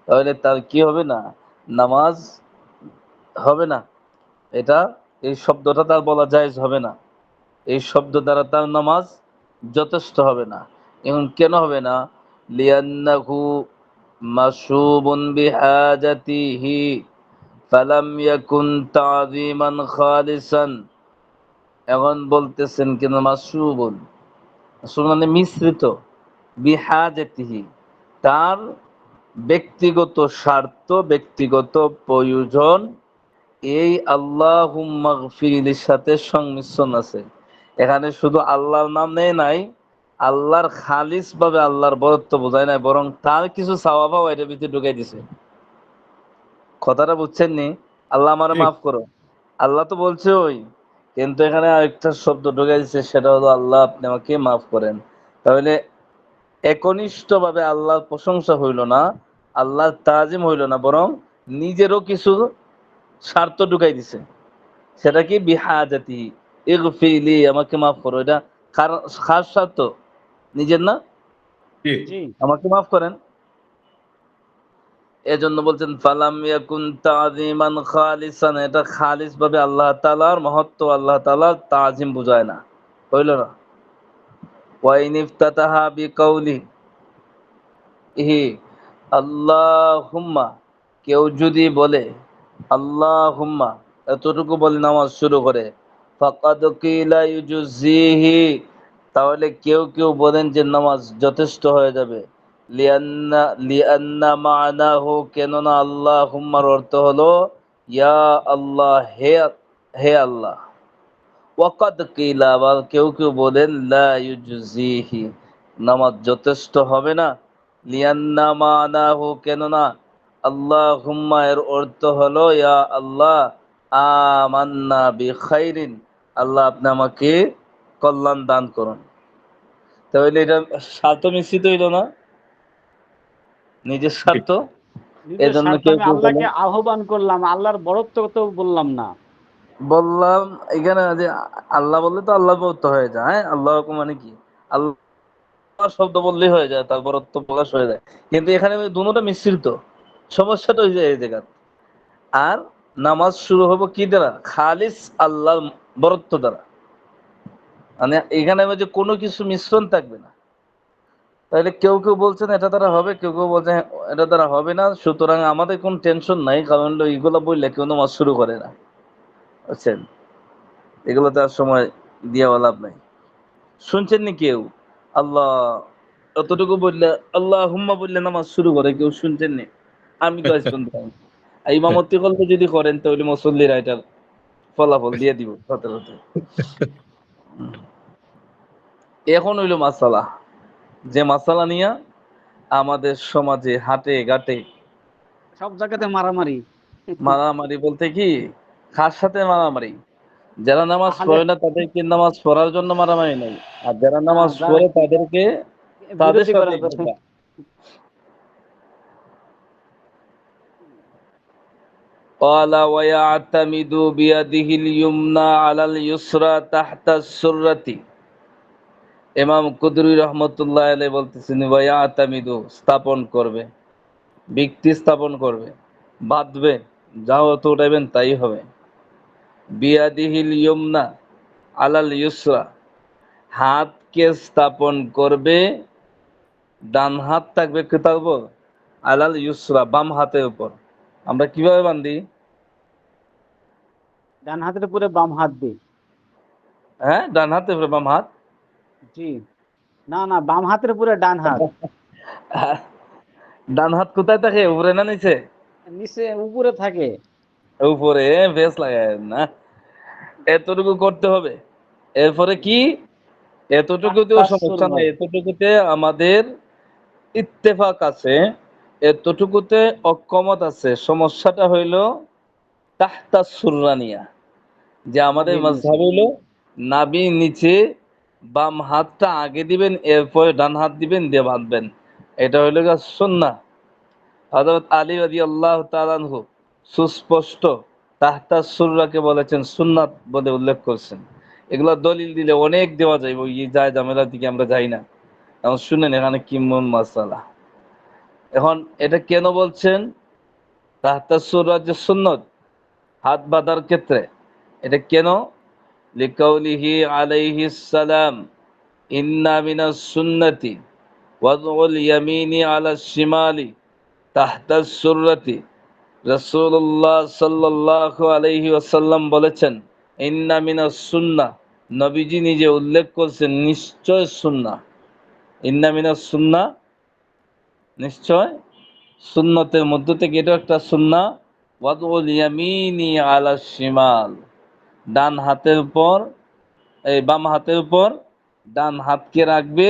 তাহলে তার কি হবে না? নামাজ হবে না। এটা, এই শব্দটা তার বলা জায়েজ হবে না। এই শব্দ দ্বারা তার নামাজ যথেষ্ট হবে না। এখন কেন হবে না? লিয়ান্নাহু মাশুবুন বিহাজাতিহি ফালাম ইয়াকুন তাযীমান খালিসান। এখন বলতেছেন কেন মাশুবুন, মাশুব মানে মিশ্রিত, বিহাজাতিহি, তার ব্যক্তিগত স্বার্থ, ব্যক্তিগত প্রয়োজন এই আল্লাহুম্মা গফিরলির সাথে সংমিশ্রণ আছে। এখানে শুধু আল্লাহর নাম নেই নাই, আল্লাহর খালিস ভাবে আল্লাহর বরত্ব বোঝায় নাই, বরং তার কিছু চাওয়া এটার ভিতরে ঢুকাই দিছে। কথাটা বুঝছেন নি? আল্লাহ আমারে ঠিক। মাফ করো, আল্লাহ তো বলছে ওই, কিন্তু এখানে আরেকটা শব্দ ঢুকাই দিছে, সেটা হলো আল্লাহ আপনি আমাকে মাফ করেন। তাহলে একনিষ্ঠ ভাবে আল্লাহর প্রশংসা হইল না, আল্লাহর তাজিম হইল না, বরং নিজেরও কিছু স্বার্থ ঢুকাই দিছে। সেটা কি? বিহাজাতি, ইগফিরলি, আমাকে মাফ করো। এটা কার খাস স্বার্থ? নিজের না? ঠিক। জি আমাকে মাফ করেন। এজন্য বলছেন ফালাম ইয়াকুন তাযীমান খালিসান, এটা খালিস ভাবে আল্লাহ তাআলার মহত্ব, আল্লাহ তাআলার তাজিম বুঝায় না, হইল না। ওয়া ইন ইফতাতাহা বিকাউলি হি আল্লাহুম্মা, কেউ যদি বলে আল্লাহুম্মা, এতটুকু বলে নামাজ শুরু করে, ফাকাদ কিলা ইউজজিহি, তাহলে কেউ কেউ বলেন যে নামাজ যথেষ্ট হয়ে যাবে। লিআন্না মা'নাহু, কেননা আল্লাহুম্মার অর্থ হলো ইয়া আল্লাহ, হে হে আল্লাহ। ওয়াকাদ কিলা, আবার কেউ কেউ বলেন লা ইউজজিহি, নামাজ যথেষ্ট হবে না। লিয়ান্না মানাহু, কেননা আল্লাহুম্মা এর অর্থ হলো ইয়া আল্লাহ আমান্না বিখাইরিন, আল্লাহ আপনি আমাকে কল্যাণ দান করুন। তাহলে এটা স্বার্থ মিশ্রিত হইল না, নিজের ঠিক। স্বার্থ। নিজের এজন্য স্বার্থে কেউ আমি কেউ বলেন, আল্লাহকে আহ্বান করলাম, আল্লাহর বরত্ব তো বললাম না। বললাম এখানে যে আল্লাহ বললে তো আল্লাহ তো হয়ে যায়, হ্যাঁ, আল্লাহ মানে কি? আল্লাহ শব্দ বললেই হয়ে যায়, তার বরত্ব প্রকাশ হয়ে যায়। কিন্তু এখানে দুটোটা মিশ্রিত, সমস্যাটা হয়ে যায় এই জায়গা। আর নামাজ শুরু হবো কি দ্বারা? খালিস আল্লাহর বরত্ব দ্বারা, মানে এখানে যে কোনো কিছু মিশ্রণ থাকবে না। তাহলে কেউ কেউ বলছেন এটা দ্বারা হবে, কেউ কেউ বলছেন এটা দ্বারা হবে না। সুতরাং আমাদের কোনো টেনশন নাই, কারণ হলো এইগুলো বললে কেউ নামাজ শুরু করে না, বুঝছেন? এগুলো তার সময় দিয়ে লাভ নাই। শুনছেন নি কেউ আল্লাহ অতটুকু বললে, আল্লাহ হুম্মা বললে নামাজ শুরু করে, কেউ শুনছেন নি? আমি তো আজ পর্যন্ত পাইনি। আর ইমামতি করলে যদি করেন তাহলে মুসল্লিরা এটার ফলাফল দিয়ে দিব সাথে সাথে। এখন হইল মাসালা, যে মাসালা নিয়ে আমাদের সমাজে হাটে ঘাটে সব জায়গাতে মারামারি। মারামারি, বলতে কি কার সাথে মারামারি? যারা নামাজ আহলে পড়ে না তাদেরকে নামাজ পড়ার জন্য মারামারি নাই, আর যারা নামাজ যারা পড়ে তাদেরকে, তাদের বিরোধী সাথে করার জন্য। قال ويعتمد بيده اليمنى على اليسرى تحت السرة। ইমাম কুদরি রহমতুল্লাহ আলাইহি বলতেছেন ওয়ায়াতামিদু, স্থাপন করবে, ব্যক্তি স্থাপন করবে, বাঁধবে, যা অত উঠাইবেন তাই হবে। বিয়াদিহিল ইয়ুমনা আলাল ইউসরা, হাতকে স্থাপন করবে, ডান হাত থাকবে কি থাকবো? আলাল ইউসরা, বাম হাতের উপর। আমরা কিভাবে বান্ধি? ডান হাতের উপরে বাম হাত দিই। হ্যাঁ, ডান হাতের উপরে বাম হাত। জি, না না, বাম হাতের উপরে ডান হাত। ডান হাত কোথায় থাকে, উপরে না নিচে? নিচে উপরে থাকে। উপরে। বেশ লাগায় না, এতটুকু করতে হবে। এরপরে কি? এতটুকুতেও তাহতাস সমস্যা নাই, সুররায়। এতটুকুতে আমাদের ইত্তেফাক আছে, এতটুকুতে অক্ষমত আছে। সমস্যাটা হইল তাহতা সুররানিয়া, যে আমাদের নাভির নিচে। মাযহাব হলো নাভির নিচে বাম হাতটা আগে দিবেন, এরপরে ডান হাত দিবেন, দিয়ে বাঁধবেন। এটা হইল গিয়ে সুন্নাহ। হযরত আলী রাদিয়াল্লাহু তাআলা আনহু সুস্পষ্ট তাহতা সুররাকে বলেছেন সুন্নাত বলে উল্লেখ করছেন। এগুলো দলিল দিলে অনেক দেওয়া যায়, ওই যায় ঝামেলার দিকে আমরা যাই না। এখন শুনেন এখানে কি মূল মাসালা। এখন এটা কেন বলছেন তাহতা সুররা যে সুন্নত হাত বাঁধার ক্ষেত্রে, এটা কেন? লিকাউলিহি আলাইহিস সালাম ইন্না মিনাস সুন্নতি ওয়াদউল ইয়ামিনি আলাস শিমালি তাহতাস সুররাতি। রাসূলুল্লাহ সাল্লাল্লাহু আলাইহি ওয়াসাল্লাম বলেছেন ইন্না মিনাস সুন্নাহ, নবীজি নিজে উল্লেখ করছেন নিশ্চয় সুন্নাহ। ইন্না মিনাস সুন্নাহ, নিশ্চয় সুন্নতের মধ্য থেকে এটা একটা সুন্নাহ। ওয়াদউল ইয়ামিনি আলাস শিমাল, ডান হাতের উপর, এই বাম হাতের উপর ডান হাতকে রাখবে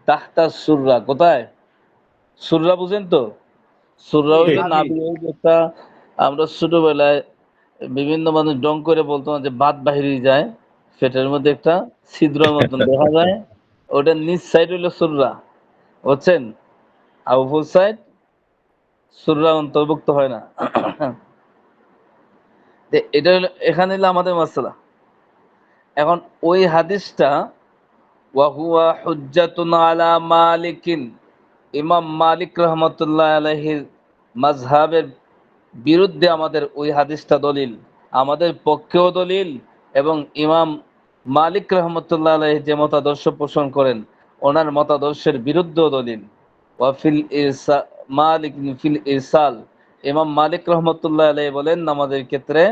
তাহতা সুররা। কোথায়? সুররা বুঝেন তো? সুররা জি, হইল নাভি। নাভি। ওই যে একটা আমরা ছোটবেলায় বিভিন্ন মানুষ ডং করে বলতো না যে বাত বাহিরে যায়, পেটের মধ্যে একটা ছিদ্রের মতন দেখা যায়, ওটার নিচ সাইড হইলো সুররা, বুঝছেন? আর উপর সাইড সুররা অন্তর্ভুক্ত হয় না। এটা হলো, এখানে হলো আমাদের মাসলা। এখন ওই হাদিসটা ওয়াহুয়া হুজ্জাতুন আলা মালিকিন, ইমাম মালিক রহমতুল্লাহ আলাইহির মাযহাবের বিরুদ্ধে আমাদের ওই হাদিসটা দলিল, আমাদের পক্ষেও দলিল, এবং ইমাম মালিক রহমতুল্লাহ আলাইহি যে মতাদর্শ পোষণ করেন ওনার মতাদর্শের বিরুদ্ধেও দলিল। ওয়াফিল ইরসা মালিক ফিল ইরসাল, ইমাম মালিক রহমতুল্লাহ আলাইহি বলেন নামাজের ক্ষেত্রে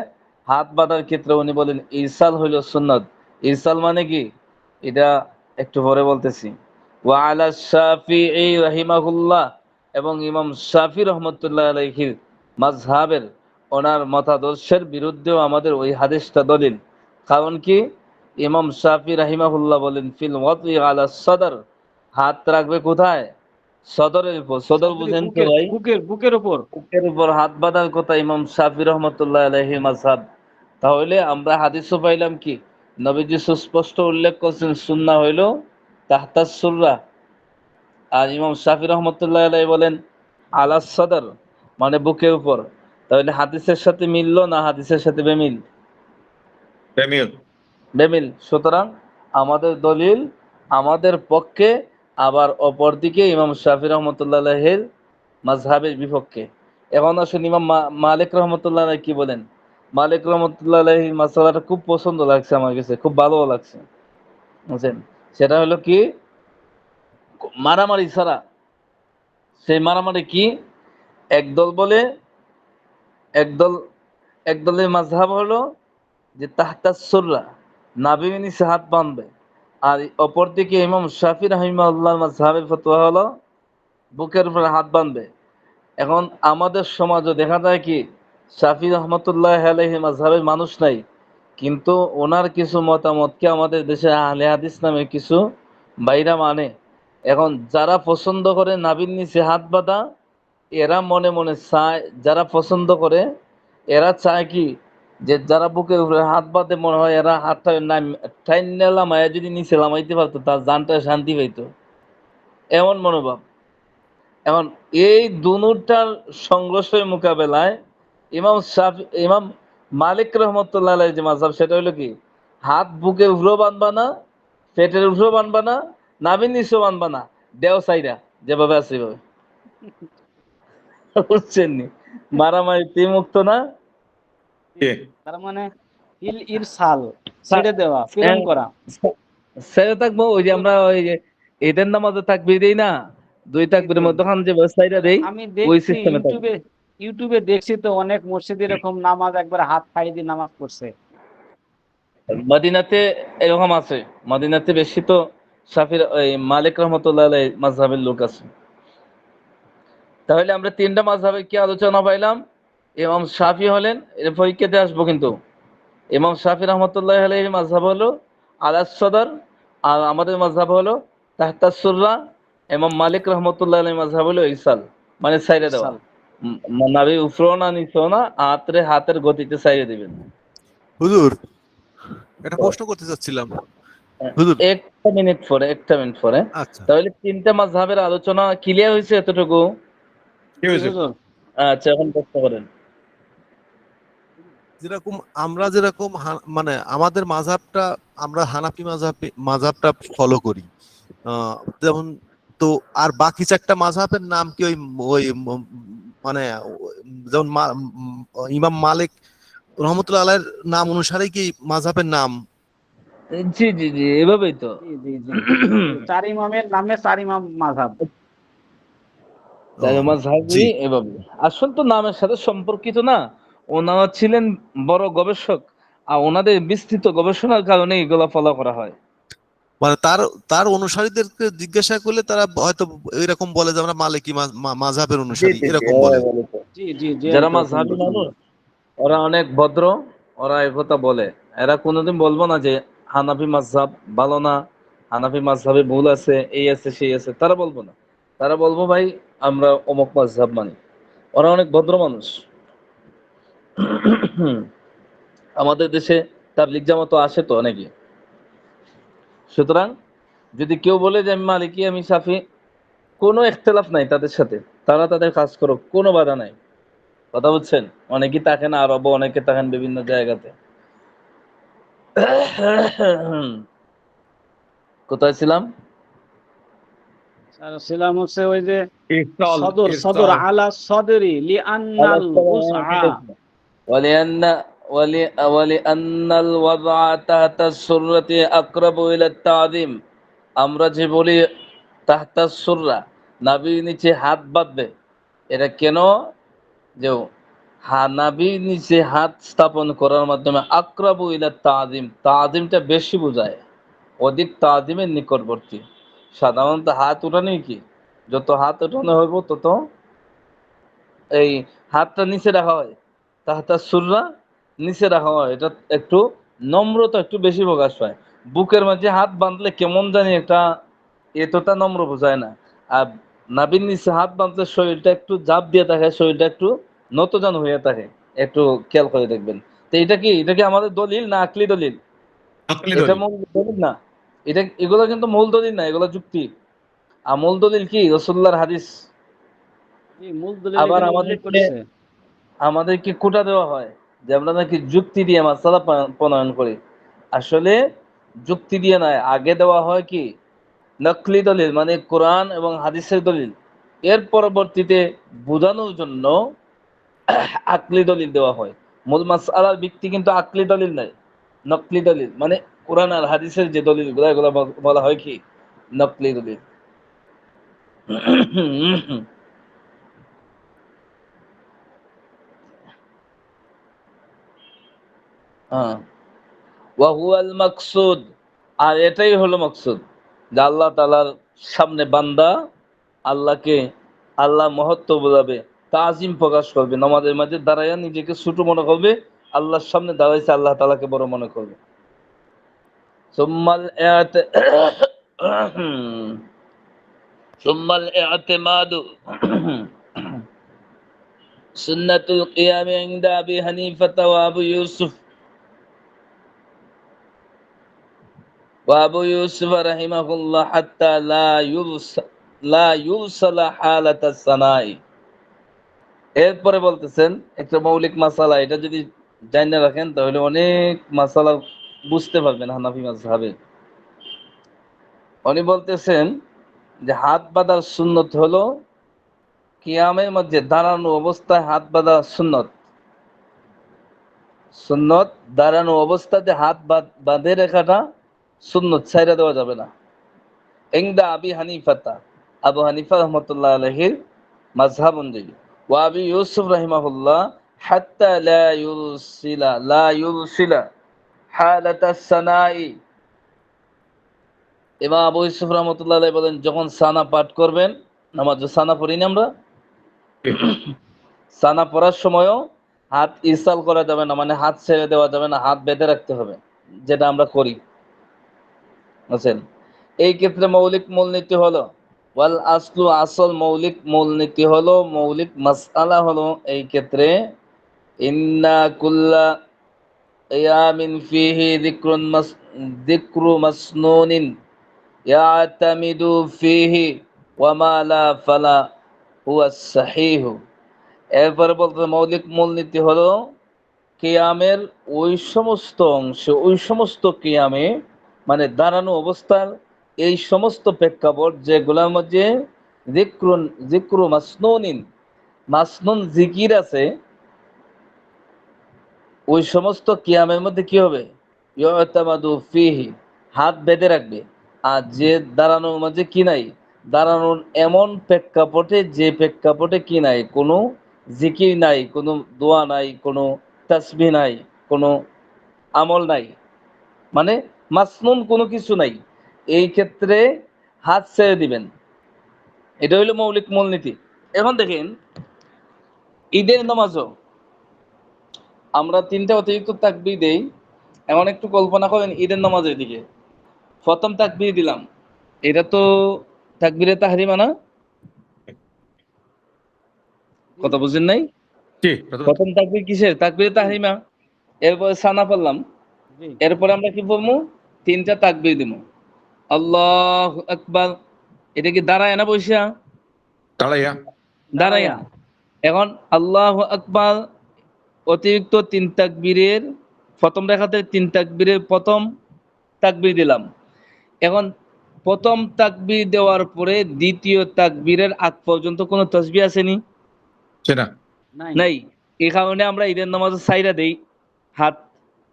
হাত বাঁধার ক্ষেত্রে উনি বলেন ইরসাল হইল সুন্নাত। ইরসাল মানে কি এটা একটু পরে বলতেছি। ওয়া আলা শাফিঈ রাহিমাহুল্লাহ, এবং ইমাম শাফি রহমতুল্লাহ আলাইহির মাযহাবের ওনার মতাদর্শের বিরুদ্ধেও আমাদের ওই হাদিসটা দলিল। কারণ কি? ইমাম শাফি রাহিমাহুল্লাহ বলেন ফিল ওয়াদি আলা সদর, হাত রাখবে কোথায়? সদরের উপর। সদর সদরে, বুঝেন তো বুকের ভাই? বুকের বুকের উপর। বুকের উপর হাত বাঁধার কথা ইমাম শাফি রহমতুল্লাহ আলাইহির মাযহাব। তাহলে আমরা হাদিসও পাইলাম কি নবীজি সুস্পষ্ট উল্লেখ করছেন সুন্নাহ হইল তাহতাস সুররা, আর ইমাম শাফি রহমতুল্লাহ আলাইহি বলেন আলা সদর মানে বুকের উপর। তাহলে হাদিসের সাথে মিললো না হাদিসের সাথে বেমিল? জামিল। বেমিল। সুতরাং আমাদের দলিল আমাদের পক্ষে, আবার অপর দিকে ইমাম শাফি রহমতুল্লাহ আলাইহির মাযহাবের বিপক্ষে। এখন আসুন ইমাম মালিক রহমতুল্লাহ আলাইহি কি বলেন। মালিক রহমতুল্লাহ আলাইহির মাসালাটা খুব পছন্দ লাগছে আমার কাছে, খুব ভালো লাগছে, বুঝছেন? সেটা হলো কি মারামারি ছাড়া। সেই মারামারি কি? একদল বলে, একদল একদলের মাযহাব হলো যে তাহতাস সুররা, নাভির নিচে হাত বাঁধবে। আর অপর দিকে ইমাম শাফি রাহিমাহুল্লাহর মাযহাবের ফতোয়া হলো বুকের উপরে হাত বাঁধবে। এখন আমাদের সমাজে দেখা যায় কি শাফি রহমতুল্লাহ আলাইহি মাযহাবের মানুষ নাই, কিন্তু ওনার কিছু মতামতকে আমাদের দেশে আহলে হাদিস নামে কিছু বাইরা মানে। এখন যারা পছন্দ করে নাভির নিচে হাত বাঁধা, এরা মনে মনে চায়, যারা পছন্দ করে এরা চায় কি যে যারা বুকের উপরে হাত বাঁধে মনে হয় এরা হাতটা টাইন্না লামায়া যদি নিচে লামাইতে পারতো তার জানটা শান্তি পাইতো, এমন মনোভাব। এখন এই দুটার সংঘর্ষের মোকাবেলায় ইমাম মালিক রহমতুল্লাহ আলাইহির যে মাযহাব সেটা হলো কি হাত বুকের উপরেও বাঁধবা না, পেটের উপরেও বাঁধবা না, নাভির নিচেও বাঁধবা না, দেও সাইরা যেভাবে আছে এভাবে। বুঝছেন নি? মারামারিতে মুক্ত না। জি, তার মানে ইল ইরসাল, ছেড়ে দেওয়া, প্রেরণ করা। ছেড়ে থাকবো ওই যে আমরা ওই যে ঈদের নামাজে তাকবীর দেই না, দুই জি, তাকবীরের জি। মধ্যখান যে সাইডা দেই, আমি ওই দেখছি সিস্টেমে থাকবো। ইউটিউবে দেখছি তো অনেক মসজিদে এরকম নামাজ একবার হাত ফাড়ি দিয়ে নামাজ পড়ছে। মদিনাতে এরকম আছে, মদিনাতে বেশি তো শাফির ওই মালিক রহমতুল্লাহ আলাইহি মাযহাবের লোক আছে। তাহলে আমরা তিনটা মাযহাবে কি আলোচনা পাইলাম? ইমাম শাফি হলেন, এর পরীক্ষাতে আসবো কিন্তু ইমাম শাফি রহমতুল্লাহ আলাইহির মাযহাব হলো আলাস সদর, আর আমাদের মাযহাব হলো তাহতাস সুররা। ইমাম মালিক রহমতুল্লাহ আলাইহির মাযহাব হলো ইরসাল মানে সাইরে দেওয়া। ইরসাল। নাভি উফরো না নিচো না, হাতের গতিতে সাইরে দিবেন। হুজুর, এটা প্রশ্ন করতে চাচ্ছিলাম হুজুর। একটা মিনিট পরে আচ্ছা, তাহলে তিনটা মাযহাবের আলোচনা ক্লিয়ার হয়েছে এতটুকু। কি জি হয়েছে? হুজুর। আচ্ছা, এখন প্রশ্ন করেন। যেরকম আমরা যেরকম মানে আমাদের মাযহাবটা, আমরা হানাফি মাযহাবটা ফলো করি। যেমন, তো আর বাকি চারটা মাযহাবের নাম কি ওই ওই মানে যেমন ইমাম মালিক রহমতুল্লাহ আলাইহির নাম অনুসারে কি মাযহাবের নাম? জি জি জি, এভাবেই তো। জি জি জি জি, চার ইমামের নামে চার ইমাম মাযহাব। ও, তাই জি। মাযহাবই এভাবে। আসল তো নামের সাথে সম্পর্কিত না। ওনারা ছিলেন বড় গবেষক, আর ওনাদের বিস্তৃত গবেষণার কারণে এগুলা ফলো করা হয়। মানে তার তার অনুসারীদেরকে জিজ্ঞাসা করলে তারা হয়তো এরকম বলে যে আমরা মালিকি মাযহাবের জি অনুসারী, জি জি, এরকম বলে। এভাবে বলে তো। জি জি জি, যারা তো মাযহাবী সুন্দর মানুষ সুন্দর। ওরা অনেক ভদ্র, ওরা একথা বলে। এরা কোনোদিন বলবো না যে হানাফি মাযহাব ভালো না, হানাফি মাযহাবে ভুল আছে, এই আছে সেই আছে, তারা বলবো না। তারা বলবো ভাই আমরা অমুক মাযহাব মানি। ওরা অনেক ভদ্র মানুষ। আমাদের দেশে তাবলীগ জামাত আসে তো অনেকে। সুতরাং যদি কেউ বলে যে আমি মালিকি আমি শাফি, কোনো ইখতিলাফ নাই তাদের সাথে, তারা তাদের কাজ করুক, কোনো বাধা নাই। কথা বুঝছেন? অনেকেই থাকেন আরব, অনেকে থাকেন বিভিন্ন জায়গাতে। কোথায় ছিলাম? আর ছিলাম হচ্ছে ওই যে ইরসাল, সদর সদর ইরসাল। আলা সদরি লি আন্নাল উসআ। ولأن ولأن الوضع تحت السرة أقرب إلى التعظيم। আমরা যে বলি তাহতা সুররা, নাভির নিচে হাত বাঁধবে, এটা কেন? যে নাভির নিচে হাত স্থাপন করার মাধ্যমে আকরাবু ইলা তাজিম, তাজিমটা বেশি বোঝায়, অধিক তাজিমের নিকটবর্তী। সাধারণত হাত উঠানো কি, যত হাত উঠানো হইব তত এই হাতটা নিচে রাখা হয়, তাহাতা সুররা নিচে রাখা হয়, এটা একটু নম্রতা একটু বেশি প্রকাশ পায়। বুকের মাঝে হাত বাঁধলে কেমন জানি একটা এতটা নম্র বোঝায় না। আর নাভির নিচে হাত বাঁধলে শরীরটা একটু জাপ দিয়ে থাকে, শরীরটা একটু নতজান হয়ে থাকে। একটু খেয়াল করে দেখবেন। তো এটা কি আমাদের দলিল না আকলি দলিল? আকলি এটা দলিল। মূল দলিল না। এগুলো কিন্তু মূল দলিল না, এগুলো যুক্তি। আর মূল দলিল কি? রাসূলুল্লাহর হাদিস। জি, মূল দলিল আবার এখানে উল্লেখ আমাদেরকে করেছে। আমাদেরকে কোটা দেওয়া হয় যে আমরা নাকি যুক্তি দিয়ে মাসালা প্রণয়ন করি। আসলে যুক্তি দিয়ে নয়, আগে দেওয়া হয় কি নকলি দলিল, মানে কোরআন এবং হাদিসের দলিল। এর পরবর্তীতে বোঝানোর জন্য আকলি দলিল দেওয়া হয়। মূল মাসআলার ভিত্তি কিন্তু আকলি দলিল নয়, নকলি দলিল। মানে কোরআন আর হাদিসের যে দলিলগুলো, এগুলো বলা হয় কি নকলি দলিল। হ্যাঁ, ওয়াহুয়াল মাকসুদ, আর এটাই হলো মাকসুদ, যে আল্লাহ তাআলার সামনে বান্দা আল্লাহকে, আল্লাহ মহত্ব বোঝাবে, তাজিম প্রকাশ করবে, নামাজের মাঝে দাঁড়াইয়া নিজেকে ছোট মনে করবে, আল্লাহর সামনে দাঁড়াইছে আল্লাহ তাআলাকে বড় মনে করবে। সুম্মাল সুম্মাল ইআতিমাদু সুন্নাতুল কিয়াম ইনদা আবি হানিফা ওয়া আবু ইউসুফ وأبو يوسف رحمه الله حتى لا يرسل حالة الثناء। এরপরে বলতেছেন একটা মৌলিক মাসালা, এটা যদি জানিয়ে রাখেন তাহলে অনেক মাসালা বুঝতে পারবেন হানাফি মাযহাবে। উনি বলতেছেন যে হাত বাঁধার সুন্নত হলো কিয়ামের মধ্যে দাঁড়ানো অবস্থায় হাত বাঁধা সুন্নত। সুন্নত দাঁড়ানো অবস্থাতে হাত বাঁধে রেখাটা সুন্নত, ছাইড়া দেওয়া যাবে না। ইনদা আবি হানিফাতা, আবু হানিফা রহমতুল্লাহ আলাইহির মাযহাব অনুযায়ী, ওয়া আবি ইউসুফ রাহিমাহুল্লাহ হাত্তা লা ইউরসিলা হালাতাস সানাই। ইমাম আবু ইউসুফ রহমতুল্লাহ আলাইহি বলেন যখন সানা পাঠ করবেন, নামাজে সানা পড়ি না আমরা, সানা পড়ার সময়ও হাত ইরসাল করা যাবে না, মানে হাত ছেড়ে দেওয়া যাবে না, হাত বেঁধে রাখতে হবে, যেটা আমরা করি। বুঝছেন? এই ক্ষেত্রে মৌলিক মূলনীতি হলো ওয়াল আসলু, আসল মৌলিক মূলনীতি হলো, মৌলিক মাসআলা হলো এই ক্ষেত্রে ইন্না কুল্লা কিয়ামিন ফিহি যিকরু মাসনুনিন ইয়াতামিদু ফিহি ওয়া মা লা ফালা হুয়া সাহিহু। এরপরে বলতে মৌলিক মূলনীতি হলো কিয়ামের ওই সমস্ত অংশ, ওই সমস্ত কিয়ামে মানে দাঁড়ানো অবস্থার এই সমস্ত প্রেক্ষাপট যেগুলোর মধ্যে যিকরু মাসনুনিন, মাসনুন জিকির আছে, ওই সমস্ত কিয়ামের মধ্যে কি হবে? ইউতামাদু ফিহি, হাত বেঁধে রাখবে। আর যে দাঁড়ানোর মাঝে কি নাই, দাঁড়ানোর এমন প্রেক্ষাপটে যে প্রেক্ষাপটে কি নাই, কোনো জিকির নাই, কোনো দোয়া নাই, কোনো তাসবিহ নাই, কোনো আমল নাই, মানে মাসনুন কোনো কিছু নাই, এই ক্ষেত্রে হাত ছেড়ে দিবেন। এটা হইলো মৌলিক মূলনীতি। এখন দেখেন ঈদের নামাজও আমরা 3টা অতিরিক্ত তাকবীর দেই। এমন একটু কল্পনা করেন ঈদের নামাজের দিকে প্রথম তাকবীর দিলাম, এটা তো তাকবীরে তাহরিমা না? কথা বুঝেন নাই? জি প্রথম প্রথম তাকবীর কিসের? তাকবীরে তাহরিমা। এরপরে সানা পড়লাম, জি এরপরে আমরা কি পড়বো? 3টা তাকবীর দিব। আল্লাহু আকবার। এটা কি দাঁড়ায় না বসিয়া? দাঁড়াইয়া। দাঁড়াইয়া। এখন আল্লাহু আকবার অতিরিক্ত 3 তাকবীরের প্রথম রেখাতে 3 তাকবীরের প্রথম তাকবীর দিলাম। এখন প্রথম তাকবীর দেওয়ার পরে দ্বিতীয় তাকবীরের আগ পর্যন্ত কোনো তাসবিহ আসেনি? সেটা নাই নাই। এই কারণে আমরা ঈদের নামাজে সাইরা দেই হাত।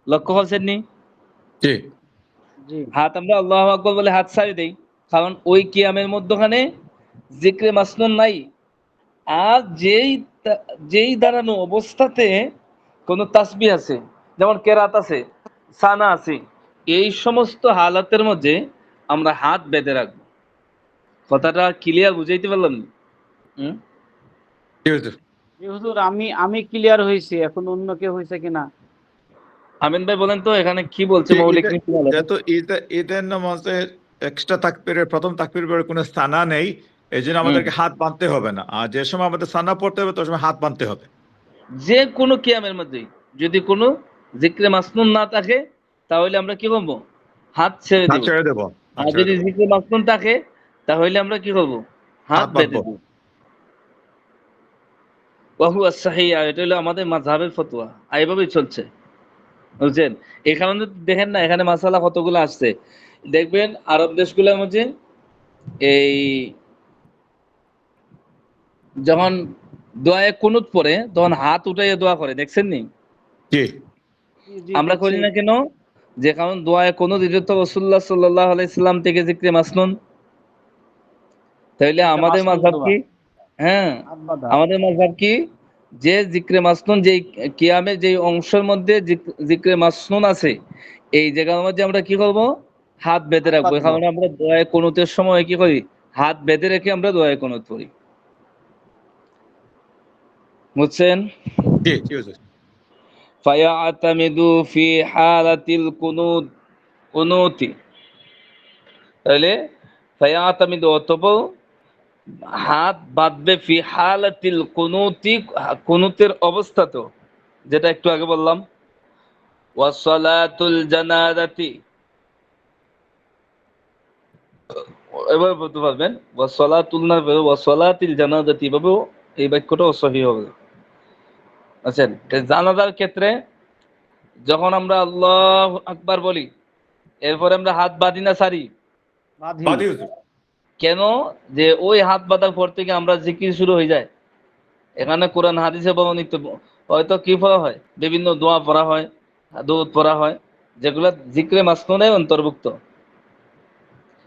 লক্ষ্য করছেন নি? জি জি হাত আমরা আল্লাহু আকবার বলে হাত ছাড়ি দেই, কারণ ওই কিয়ামের মধ্যখানে জিক্রে মাসনুন নাই। আর যেই দাঁড়ানো অবস্থাতে কোনো তাসবিহ আছে, যেমন কেরাত আছে, সানা আছে, এই সমস্ত হালাতের মধ্যে আমরা হাত বেঁধে রাখবো। কথাটা ক্লিয়ার বুঝাইতে পারলাম? হুম? জি হুজুর। জি হুজুর, আমি ক্লিয়ার হয়েছি, এখন অন্য কেউ হয়েছে কিনা? আমিন ভাই বলেন তো এখানে কি বলছে যে মৌলিক ঈদের নীতি বলেন। যেহেতু ঈদের নামাজে এক্সট্রা তাকবীরের প্রথম তাকবীর পরে কোনো সানা নেই, এই জন্য হুম। আমাদেরকে হাত বাঁধতে হবে না, আর যে সময় আমাদের সানা পড়তে হবে তোর সময় হাত বাঁধতে হবে। যে কোনো কিয়ামের মধ্যেই যদি কোনো জিক্রে মাসনুন না থাকে তাহলে আমরা কি করবো? হাত ছেড়ে হাত দিব। ছেড়ে দেবো, হাত আর ছেড়ে যদি দেবো, জিক্রে মাসনুন থাকে তাহলে আমরা কি করবো? হাত হাত বেঁধে বাঁধবো। দিব। ওয়াহুয়া সাহিহ, আর এটা হলো আমাদের মাযহাবের ফতোয়া, আর এভাবেই চলছে। বুঝছেন? এই কারণে দেখেন না এখানে মাসালা কতগুলো আসছে। দেখবেন আরব দেশগুলোর মধ্যে এই যখন দোয়ায়ে কুনুত পড়ে তখন হাত উঠাইয়া দোয়া করে, দেখছেন নি? জি জি জি আমরা দেখছি। করি না কেন? যে কারণ দোয়ায়ে কুনুত এটা তো রাসূলুল্লাহ সাল্লাল্লাহু আলাইহি সাল্লাম থেকে জিক্রে মাসনুন। তাইলে এটা আমাদের মাসনুন মাযহাব দোয়া, কি? হ্যাঁ, হাত বাঁধা। আমাদের মাযহাব কি? যে জিক্রে মাসনুন যেই কিয়ামে যেই অংশের মধ্যে জিক্রে মাসনুন আছে এই জায়গার মধ্যে আমরা কি করব? হাত বেঁধে হাত রাখবো। এই বাঁধবো। কারণে আমরা দোয়ায়ে কুনুতের সময় কি করি? হাত বেঁধে রেখে আমরা দোয়ায়ে কুনুত করি। বুঝছেন? জি জি হুজুর। ফায়াতামিদু ফি হালাতিল কুনুতি, তাহলে ফায়াতামিদু অতঃপর হাত বাঁধবে ফি হালাতিল কুনুতি, কুনুতের অবস্থাতেও, যেটা একটু আগে বললাম। ওয়াসসালাতুল জানাজাতি, এভাবে বলতে পারবেন ওয়াসসালাতুল না ওয়াসসালাতিল জানাজাতি, এভাবেও এই বাক্যটাও সহিহ হবে। আচ্ছা, জানাজার ক্ষেত্রে যখন আমরা আল্লাহু আকবার বলি এরপরে আমরা হাত বাঁধি না ছাড়ি? বাঁধি। বাদী হুজুর। কেন? যে ওই হাত বাঁধার পর থেকে আমরা জিকির শুরু হয়ে যায়। এখানে কোরআন হাদিসে বর্ণিত হয়তো কি পড়া হয়? বিভিন্ন দোয়া পড়া হয়, দুরূদ পড়া হয়, যেগুলো জিক্রে মাসনুনে অন্তর্ভুক্ত।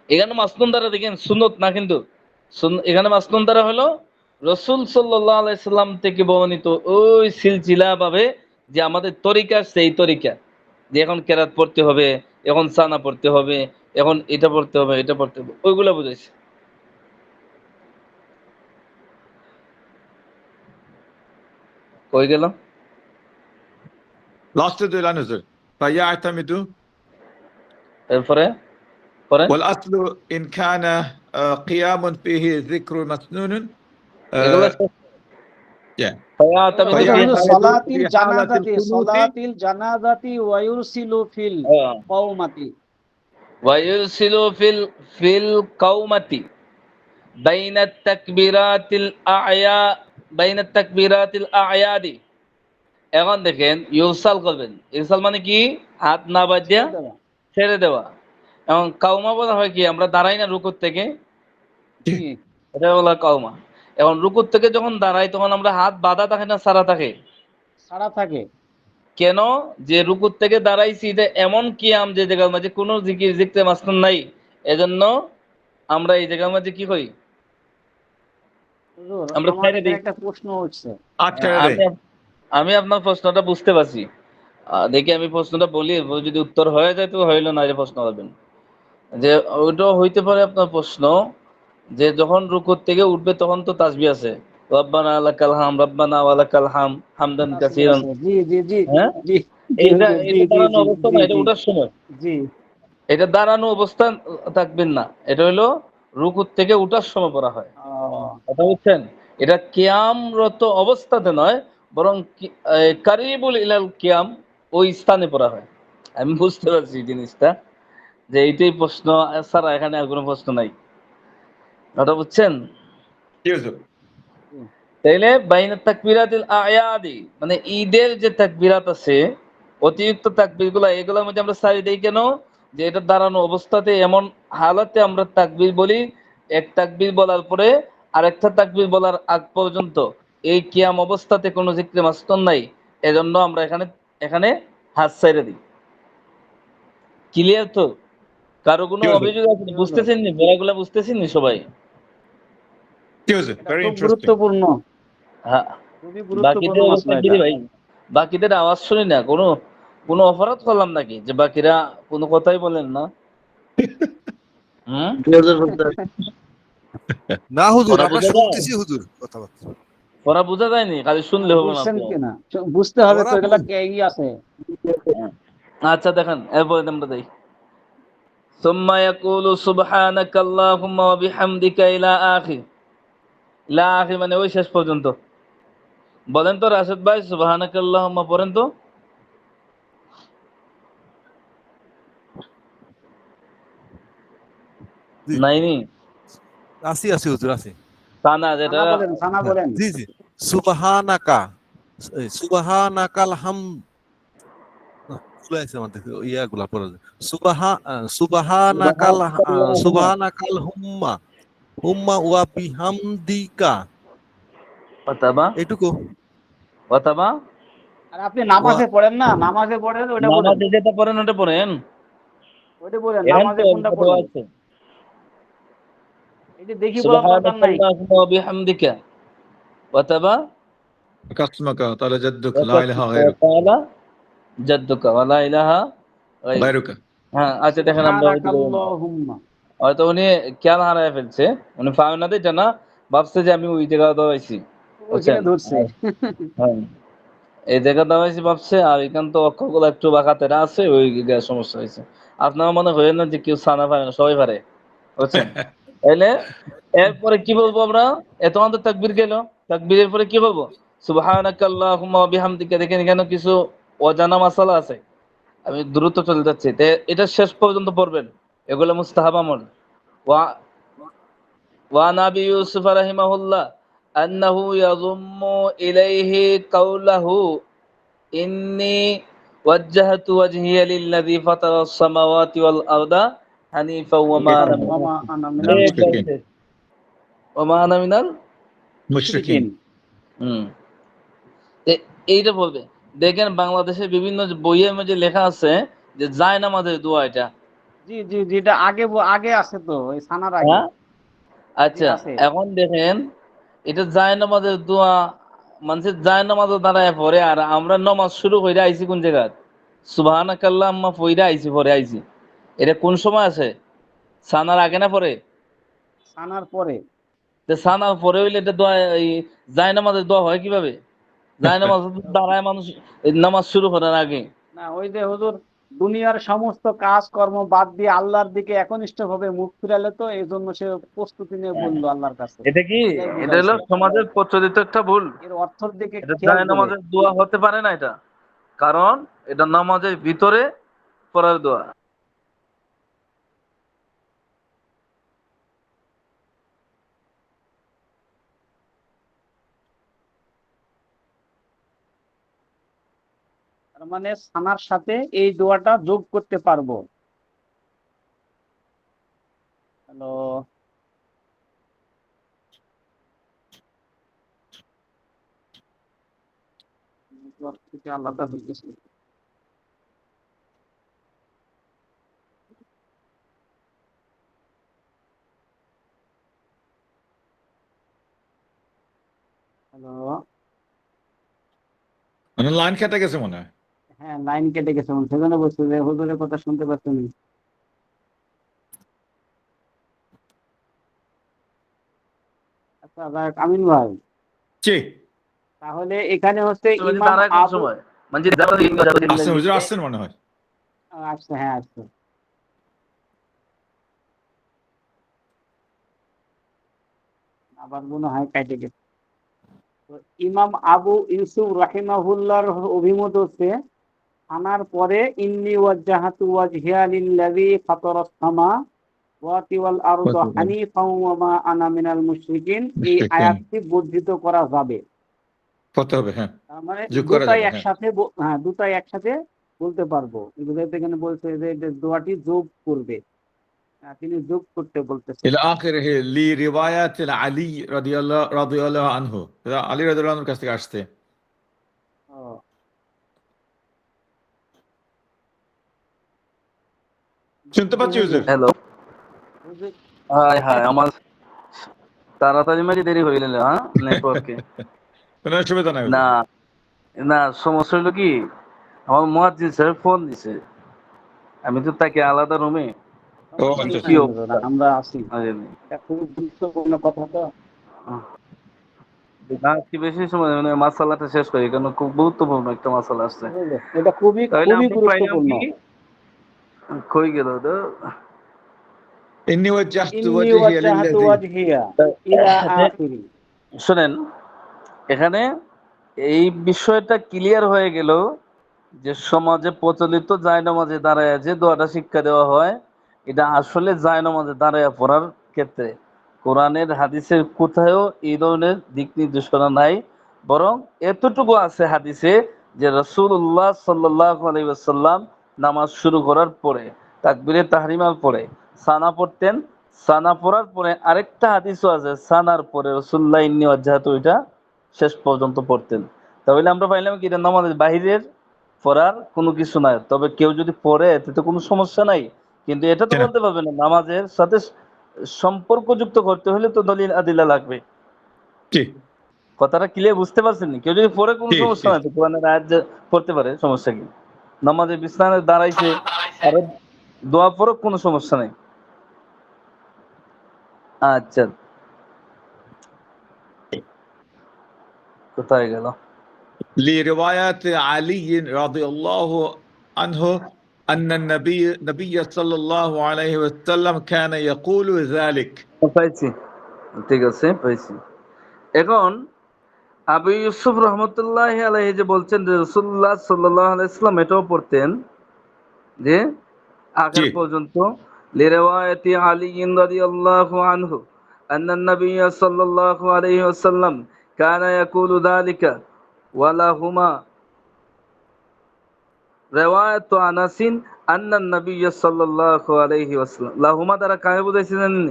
এখানে মাসনুন দ্বারা দেখেন সুন্নত না, কিন্তু এখানে মাসনুন দ্বারা হলো রাসূল সাল্লাল্লাহু আলাইহি সাল্লাম থেকে বর্ণিত ওই সিলসিলা ভাবে, যে আমাদের তরিকা সেই তরিকা, যে এখন কেরাত পড়তে হবে, এখন সানা পড়তে হবে, এখন এটা পড়তে হবে, এটা পড়তে হবে, ওইগুলো বুঝাইছে। কই গেল? লাস্টে দুই লাইন হুজুর। ফায়াতামিদু এরপরে পরে ওয়াল আসলু ইন কানা কিয়ামুন ফিহি যিকরু মাসনুন এগুলো শেষ। Yeah. فيعتمد ওই যে في হুজুর حالة সলাতিল في حالة জানাজাতি القنوت সলাতিল জানাজাতি ওয়ায়ুরসিলু ফিল কওমাতি ويرسل في القومة بين التكبيرات الأعياء بين التكبيرات الأعياد। এখন দেখেন ইউসাল করবেন, ইউসাল মানে কি? হাত না বাঁধিয়া ছেড়ে দেওয়া। ছেড়ে দেওয়া। এবং কাউমা বলা হয় কি, আমরা দাঁড়াই না রুকুর থেকে, জি এটা বলা কাউমা। এখন রুকুর থেকে যখন দাঁড়াই তখন আমরা হাত বাঁধা থাকে না সারা থাকে? সারা থাকে। কেন? যে রুকুর থেকে দাঁড়াইছি, এটা এমন কিয়াম যে জায়গার মাঝে কোনো জিকির জিকতে মাসনুন নাই, এজন্য আমরা এই জায়গার মাঝে কি করি, হুজুর আমরা আমার ছেড়ে এখানে দিই। একটা প্রশ্ন হচ্ছে। আটকায় আমি দেয়। আমি আপনার প্রশ্নটা বুঝতে পারছি। দেখি আমি প্রশ্নটা বলি, যদি উত্তর হয়ে যায় তো হইলো, না যে প্রশ্ন করবেন যে ওইটা হইতে পারে আপনার প্রশ্ন, যে যখন রুকুর থেকে উঠবে তখন তো তাসবিহ আছে, রব্বানা লাকাল হাম, রব্বানা ওয়া লাকাল হাম, হামদান তাসবিহ কাসীরান। আছে। জি জি জি হ্যাঁ, জি জি এটা হুজুর, জি এটা জি দাঁড়ানো জি অবস্থা জি না, এটা জি ওঠার সময়। জি এটা দাঁড়ানো অবস্থা থাকবেন না, এটা হলো রুকুর থেকে উঠার সময় পড়া হয়। ও, কথা বুঝছেন? এটা কিয়ামরত অবস্থাতে নয়, বরং কারিবুল ইলাল কিয়াম, ওই স্থানে পড়া হয়। আমি বুঝতে পারছি জিনিসটা, যে এইটাই প্রশ্ন ছাড়া এখানে আর কোনো প্রশ্ন নাই। কথা বুঝছেন? কি হুজুর? জি। তাইলে বাইনা তাকবিরাতিল আয়াদি মানে ঈদের যে তাকবিরাত আছে, অতিরিক্ত তাকবীরগুলো, এগুলোর মধ্যে আমরা সারি দেই কেন? যে এটা দাঁড়ানো অবস্থাতে এমন হালাতে আমরা তাকবীর বলি, এক তাকবীর বলার পরে আরেকটা তাকবীর বলার আগ পর্যন্ত এই কিয়াম অবস্থাতে কোনো জিক্রে মাসনুন নাই, এজন্য আমরা এখানে এখানে হাত ছাইড়ে দিই। ক্লিয়ার তো? কারো কোনো কি হুজুর? অভিযোগ আছে? জি হুজুর, বুঝতেছেন নি? বলাগুলা বুঝতেছেন নি সবাই? কি হুজুর? এটা ভেরি খুব ইন্টারেস্টিং। গুরুত্বপূর্ণ, হ্যাঁ, খুবই গুরুত্বপূর্ণ বাকিদের মাসলা অবস্থা কি এটা। রে ভাই? বাকিদের আওয়াজ শুনি না, কোনো কোনো অপরাধ করলাম নাকি যে বাকিরা কোনো কথাই বলেন না? হুম, না হুজুর, পড়া আমরা বোঝা যায়? শুনতেছি হুজুর কথাবার্তা। পড়া বোঝা যায়নি, খালি শুনলে হবে না বুঝছেন তো। কিনা বুঝতে হবে তো, ওরা এগুলা কে ই আছে। হ্যাঁ। আচ্ছা দেখেন, এরপরে আমরা দেই সুম্মা ইয়াকুলু সুবহানাকা আল্লাহুম্মা ওয়া বিহামদিকা ইলা আখির। ইলা আখির মানে ওই শেষ পর্যন্ত। বলেন তো রাশেদ ভাই, সুবহানাকা আল্লাহুম্মা পড়েন তো। জি, নাইনি আসি আসি হুজুর, আসি। সানা যেটা। সানা বলেন, সানা হ্যাঁ, বলেন। জি জি। সুবহানাকা, সুবহানাকাল হাম, চলে আসছে আমার দেখে ইয়াগুলা পড়া যায়। সুবহানাকাল, সুবহানাকা আল্লাহুম্মা সুবহানাকাল হুম্মা, হুম্মা ওয়া বিহামদিকা, ওয়াতাবা এইটুকু। ওয়াতাবা। আর আপনি ওয়া, নামাজে পড়েন না, নামাজে পড়েন ওইটা বলেন, নামাজে যেটা পড়েন ওটা পড়েন। ওইটা বলেন, এখানে নামাজে তো কোনটা দোয়া পড়বেন, আছে, এই যে দেখি বলার দরকার সুবহানাকা নাই। আল্লাহুম্মা ওয়া বিহামদিকা ওয়াতাবা কাসমকা তাআলা জাদ্দুক লা ইলাহা ওয়া গায়রুক তাআলা জাদ্দুকা ওয়া লা ইলাহা গায়রুক। গায়রুকা। হ্যাঁ, আচ্ছা দেখেন আমরা ওইদিকে যাবো না। সুবহানাকাল্লাহুম্মা। হয়তো উনি খেয়াল হারায় ফেলছে, উনি ফাউনা দিতে না, ভাবছে যে আমি ওই জায়গা দাঁড়াইছি। বুঝছেন? ওইখানে ধরছে। হ্যাঁ, এই জায়গা দাঁড়াইছি ভাবছে, আর এখান তো অক্ষরগুলো একটু বাঁকাতেরা আছে, ওই জায়গায় সমস্যা হয়েছে। আপনারা মনে হয় না যে কেউ সানা পারে না, সবাই পারে। বুঝছেন? তাইলে এরপরে কি বলবো আমরা? এত আমাদের তাকবীর গেল, তাকবীরের পরে কি বলবো? সুবহানাকা আল্লাহুম্মা ওয়া বিহামদিকা। দেখেন এখানে কিছু অজানা মাসালা আছে, আমি দ্রুত চলে যাচ্ছি। এটা শেষ পর্যন্ত পড়বেন, এগুলো মুস্তাহাব আমল। ওয়া وعن أبي يوسف رحمه الله أنه يضم إليه قوله إني وجهت وجهي للذي فطر السماوات والأرض حنيفا وما হানিফাম أنا من ওয়া মা আনা মিনাল ঠিক মুশরিকিন। আছে। وما أنا من মুশরিকিন। মুশরিকিন। হুম, এইটা বলবে। দেখেন বাংলাদেশের বিভিন্ন বইয়ের মধ্যে লেখা আছে যে জায়নামাজের দোয়া এটা। জি জি জি, এটা আগে আগে আছে তো, ওই সানার আগে। হ্যাঁ, জি আচ্ছা আছে। এখন দেখেন, এটা জায়নামাজের দোয়া, মানুষের জায়নামাজও দাঁড়ায় পড়ে, আর আমরা নামাজ শুরু কইরা আইছি কোন জায়গা? সুবহানাকা আল্লাহুম্মা পইরা আইছি, পরে আইছি। এটা কোন সময় আছে? সানার আগে না পরে? সানার পরে। তো সানার পরে হইলে এটা দোয়া, এই জায়নামাজের দোয়া হয় কিভাবে? জায়নামাজ দাঁড়ায় মানুষ এই নামাজ শুরু করার আগে। না ওই যে হুজুর দুনিয়ার সমস্ত কাজ কর্ম বাদ দিয়ে আল্লাহর দিকে একনিষ্ঠ ভাবে মুখ ফিরালে, তো এই জন্য সে প্রস্তুতি নিয়ে বললো আল্লাহর কাছে। এটা কি, এটাই এটা হলো বুঝাইছে। সমাজের প্রচলিত একটা ভুল। এর অর্থের দিকে এটা খেয়াল করে। জায়নামাজের দোয়া হতে পারে না এটা, কারণ এটা নামাজের ভিতরে পড়ার দোয়া। তার মানে সানার সাথে এই দোয়াটা যোগ করতে পারবো। হ্যালো, নেটওয়ার্ক থেকে আলাদা হয়ে গেছে। হ্যালো, মানে লাইন কেটে গেছে মনে হয়। হ্যাঁ লাইন কেটে গেছে, সেজন্য বলছি যে হুজুরের কথা শুনতে পাচ্ছেন। আচ্ছা যাক, আমিন ভাই, জি, তাহলে এখানে হচ্ছে মানে ইমাম দাঁড়ায় কোন আবু, সময়, মানে আসছেন হুজুর, আসছেন মনে হয়। আচ্ছা হ্যাঁ আচ্ছা, আবার মনে হয় কেটে গেছে। তো ইমাম আবু ইউসুফ রাহিমাহুল্লাহর অভিমত হচ্ছে, আনার পরে ইন্নি ওয়াজ্জাহাতু ওয়াজহিয়া লিল্লাযী ফাতারাস সামাওয়াতি ওয়াল আরদা হানিফাও ওয়া মা আনা মিনাল মুশরিকিন, এই আয়াতটি বর্ধিত করা যাবে। করতে হবে, হ্যাঁ, তার মানে যোগ করা দুটাই যাবে, হ্যাঁ। একসাথে হ্যাঁ দুটাই একসাথে বলতে পারবো। বুঝাইতে এখানে বলছে যে যে দোয়াটি যোগ করবে, তিনি যোগ করতে বলতেছেন। ইলা আখিরিহি লি রিওয়ায়াত আলী রাদিয়াল্লাহু আনহু, এটা আলী রাদিয়াল্লাহু আনহুর কাছ থেকে আসছে। ও, শুনতে জি পাচ্ছি হুজুর। হুজুর। হ্যালো, হুজুর, হাই হাই, আমার তাড়াতাড়ি মাঝে দেরি হয়ে গেল, হ্যাঁ নেটওয়ার্কে। কোনো অসুবিধা নাই হুজুর। না না, সমস্যা হলো কি, আমার মুয়াজ্জিন স্যার ফোন দিছে, আমি তো তাকে আলাদা রুমে, ও সমস্যা আচ্ছা কি নাই আচ্ছা। হুজুর, অবস্থা আমরা আছি। জানি। এটা খুব গুরুত্বপূর্ণ কথা তো। না, কি বেশি সময় মানে মাসালাটা শেষ করি, কারণ খুব গুরুত্বপূর্ণ একটা মাসালা আসছে। হুজুর, এটা খুবই তাহলে খুবই আমরা পাইলাম গুরুত্বপূর্ণ। কি, কই গেল তো? ইন্নী ওয়াজ্জাহতু ইন্নি ওয়াজহিয়া ওয়াজ্জাহাতু লিল্লাযী, ওয়াজহিয়া ইলা আখিরি। শোনেন, এখানে এই বিষয়টা ক্লিয়ার হয়ে গেল যে সমাজে প্রচলিত জায়নামাজে দাঁড়ায় যে দোয়াটা শিক্ষা দেওয়া হয়, এটা আসলে জায়নামাজে দাঁড়ায় পড়ার ক্ষেত্রে কোরআনের হাদিসের কোথাও এই ধরনের দিক নির্দেশ করা নাই। বরং এতটুকু আছে হাদিসে যে রাসূলুল্লাহ সাল্লাল্লাহু আলাইহি ওয়াসাল্লাম নামাজ শুরু করার পরে তাকবীরে তাহরিমার পরে সানা পড়তেন। সানা পড়ার পরে আরেকটা হাদিসও আছে, সানার পরে রাসূলুল্লাহ ইন্নী ওয়াজ্জাহাতু এটা শেষ পর্যন্ত পড়তেন। তাহলে আমরা পাইলাম কি, এটা নামাজের বাহিরের পড়ার কোনো কিছু নাই। তবে কেউ যদি পড়ে এতে তো কোনো সমস্যা নাই, কিন্তু এটা তো কেন? বলতে পারবে না নামাজের সাথে সম্পর্কযুক্ত করতে হলে তো দলিল আদিল্লা লাগবে। জি কথাটা ক্লিয়ার বুঝতে পারছেন নি? কেউ যদি পড়ে কোনো জি সমস্যা জি। নাই, তো কোরআনের আয়াত যে পড়তে পারে, সমস্যা কি? নামাজের বিছানায় দাঁড়াইছে আরে দোয়া পড়ো, কোনো সমস্যা নাই। আচ্ছা, কোথায় গেল? لرواية علي رضي الله عنه أن النبي صلى الله عليه وسلم كان يقول ذلك. পাইছি, ঠিক আছে পাইছি। এখন আবু ইউসুফ রহমতুল্লাহ আলাইহি যে বলছেন যে রাসূলুল্লাহ সাল্লাল্লাহু আলাইহি ওয়াসাল্লাম এটাও পড়তেন যে আখের জি পর্যন্ত, লিরিওয়ায়াতি আলী রাদিয়াল্লাহু আনহু আন্না নবী সাল্লাল্লাহু আলাইহি ওয়াসাল্লাম কানা ইয়াকুলু যালিকা ওয়া লাহুমা রিওয়ায়াতু আনাসিন আন্না নবী সাল্লাল্লাহু আলাইহি ওয়াসাল্লাম, লাহুমা দ্বারা কাকে বুঝাইছে জানেন?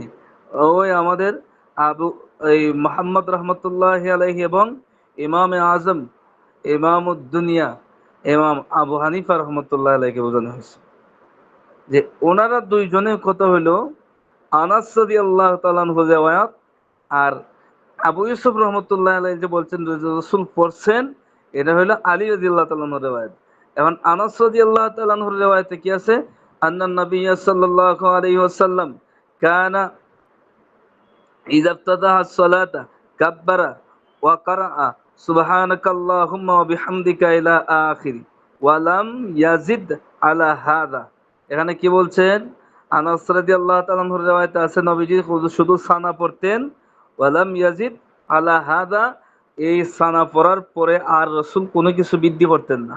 ওই আমাদের আবু এই মুহাম্মদ রহমতুল্লাহি আলাইহি এবং ইমামে আজম ইমামুদ দুনিয়া ইমাম আবু হানিফা রহমতুল্লাহ আলাইহিকে বোঝানো হয়েছে যে ওনারা দুইজনের কথা হইলো আনাস রাদিয়াল্লাহু তাআলা আনহু রিওয়ায়াত, আর আবু ইউসুফ রহমতুল্লাহ আলাইহি যে বলছেন যে রাসূল পড়ছেন, এটা হলো আলী রাদিয়াল্লাহু তাআলা আনহুর রিওয়ায়াত। এখন আনাস রাদিয়াল্লাহু তাআলা আনহুর রিওয়ায়াতে কি আছে? আন্নান নবী সাল্লাল্লাহু আলাইহি ওয়াসাল্লাম কানা ইযা ইফতাতাহা আস-সালাতা কাব্বারা ওয়া ক্বারাআ সুবহানাকাল্লাহুম্মা ওয়া বিহামদিকা ইলা আখিরি ওয়া লাম ইয়াজিদ আলা হাদা, এখানে কি বলছেন? আনাস রাদিয়াল্লাহু তাআলা আনহুর riwayate আছে নবীজি শুধু সানা পড়তেন, ওয়ালাম ইয়াজিদ আলা হাদা, এই সানা পড়ার পরে আর রাসূল কোনো কিছু বৃদ্ধি করতেন না।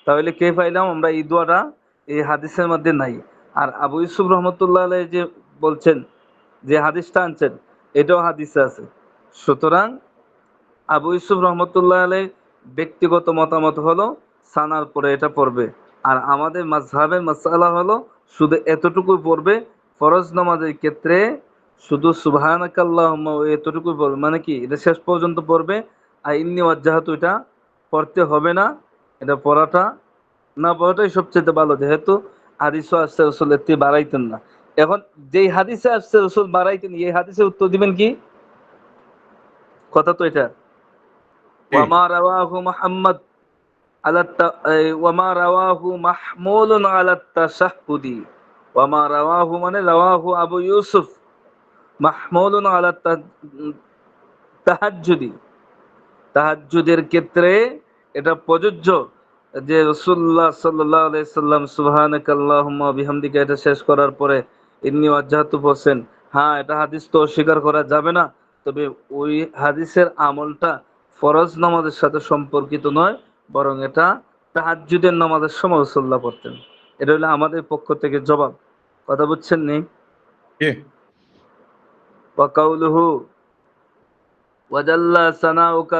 তাহলে কে পাইলাম আমরা? এই দোয়াটা এই হাদিসের মধ্যে নাই। আর আবু ইউসুফ রহমতুল্লাহ আলাইহি যে বলছেন, যে হাদিসটা আনছেন, এটাও হাদিসে আছে। সুতরাং আবু ইউসুফ রহমতুল্লাহ আলাই ব্যক্তিগত মতামত হলো সানার পরে এটা পড়বে। আর আমাদের মাযহাবের মাসআলা হলো শুধু এতটুকু পড়বে। ফরজ নামাজের ক্ষেত্রে শুধু সুবহানাকাল্লাহুম্মা এতটুকু পড়বে, মানে কি এটা শেষ পর্যন্ত পড়বে। আর ইন্নী ওয়াজ্জাহাতু এটা পড়তে হবে না। এটা পড়াটা না পড়াটাই সবচেয়ে ভালো, যেহেতু হাদিসও আসছে রসুল এতে বাড়াইতেন না। এখন যেই হাদিসে আসছে রসুল বাড়াইতেন, এই হাদিসে উত্তর দিবেন কি? কথা তো এটা। ওয়ামা রাওয়াহু মুহাম্মদ আলা ওয়ামা রাওয়াহু মাহমুলুন আলা তাশাহুদি। ওয়ামা রাওয়াহু মানে রাওয়াহু আবু ইউসুফ, মাহমুলুন আলা তাহাজ্জুদি, তাহাজ্জুদের ক্ষেত্রে এটা প্রযোজ্য যে রাসূলুল্লাহ সাল্লাল্লাহু আলাইহি সাল্লাম সুবহানাকাল্লাহুম্মা বিহামদিকা এটা শেষ করার পরে ইন্নী ওয়াজ্জাহতু বলছেন। হ্যাঁ, এটা হাদিস তো অস্বীকার করা যাবে না, তবে ওই হাদিসের আমলটা ফরজ নামাজের সাথে সম্পর্কিত নয়, বরং এটা তাহাজ্জুদের নামাজের সময় রাসূলুল্লাহ পড়তেন। এটা হলো আমাদের পক্ষ থেকে জবাব। কথা বুঝছেন নি? ওয়া কাউলুহু ওয়াজাল্লা সানাউকা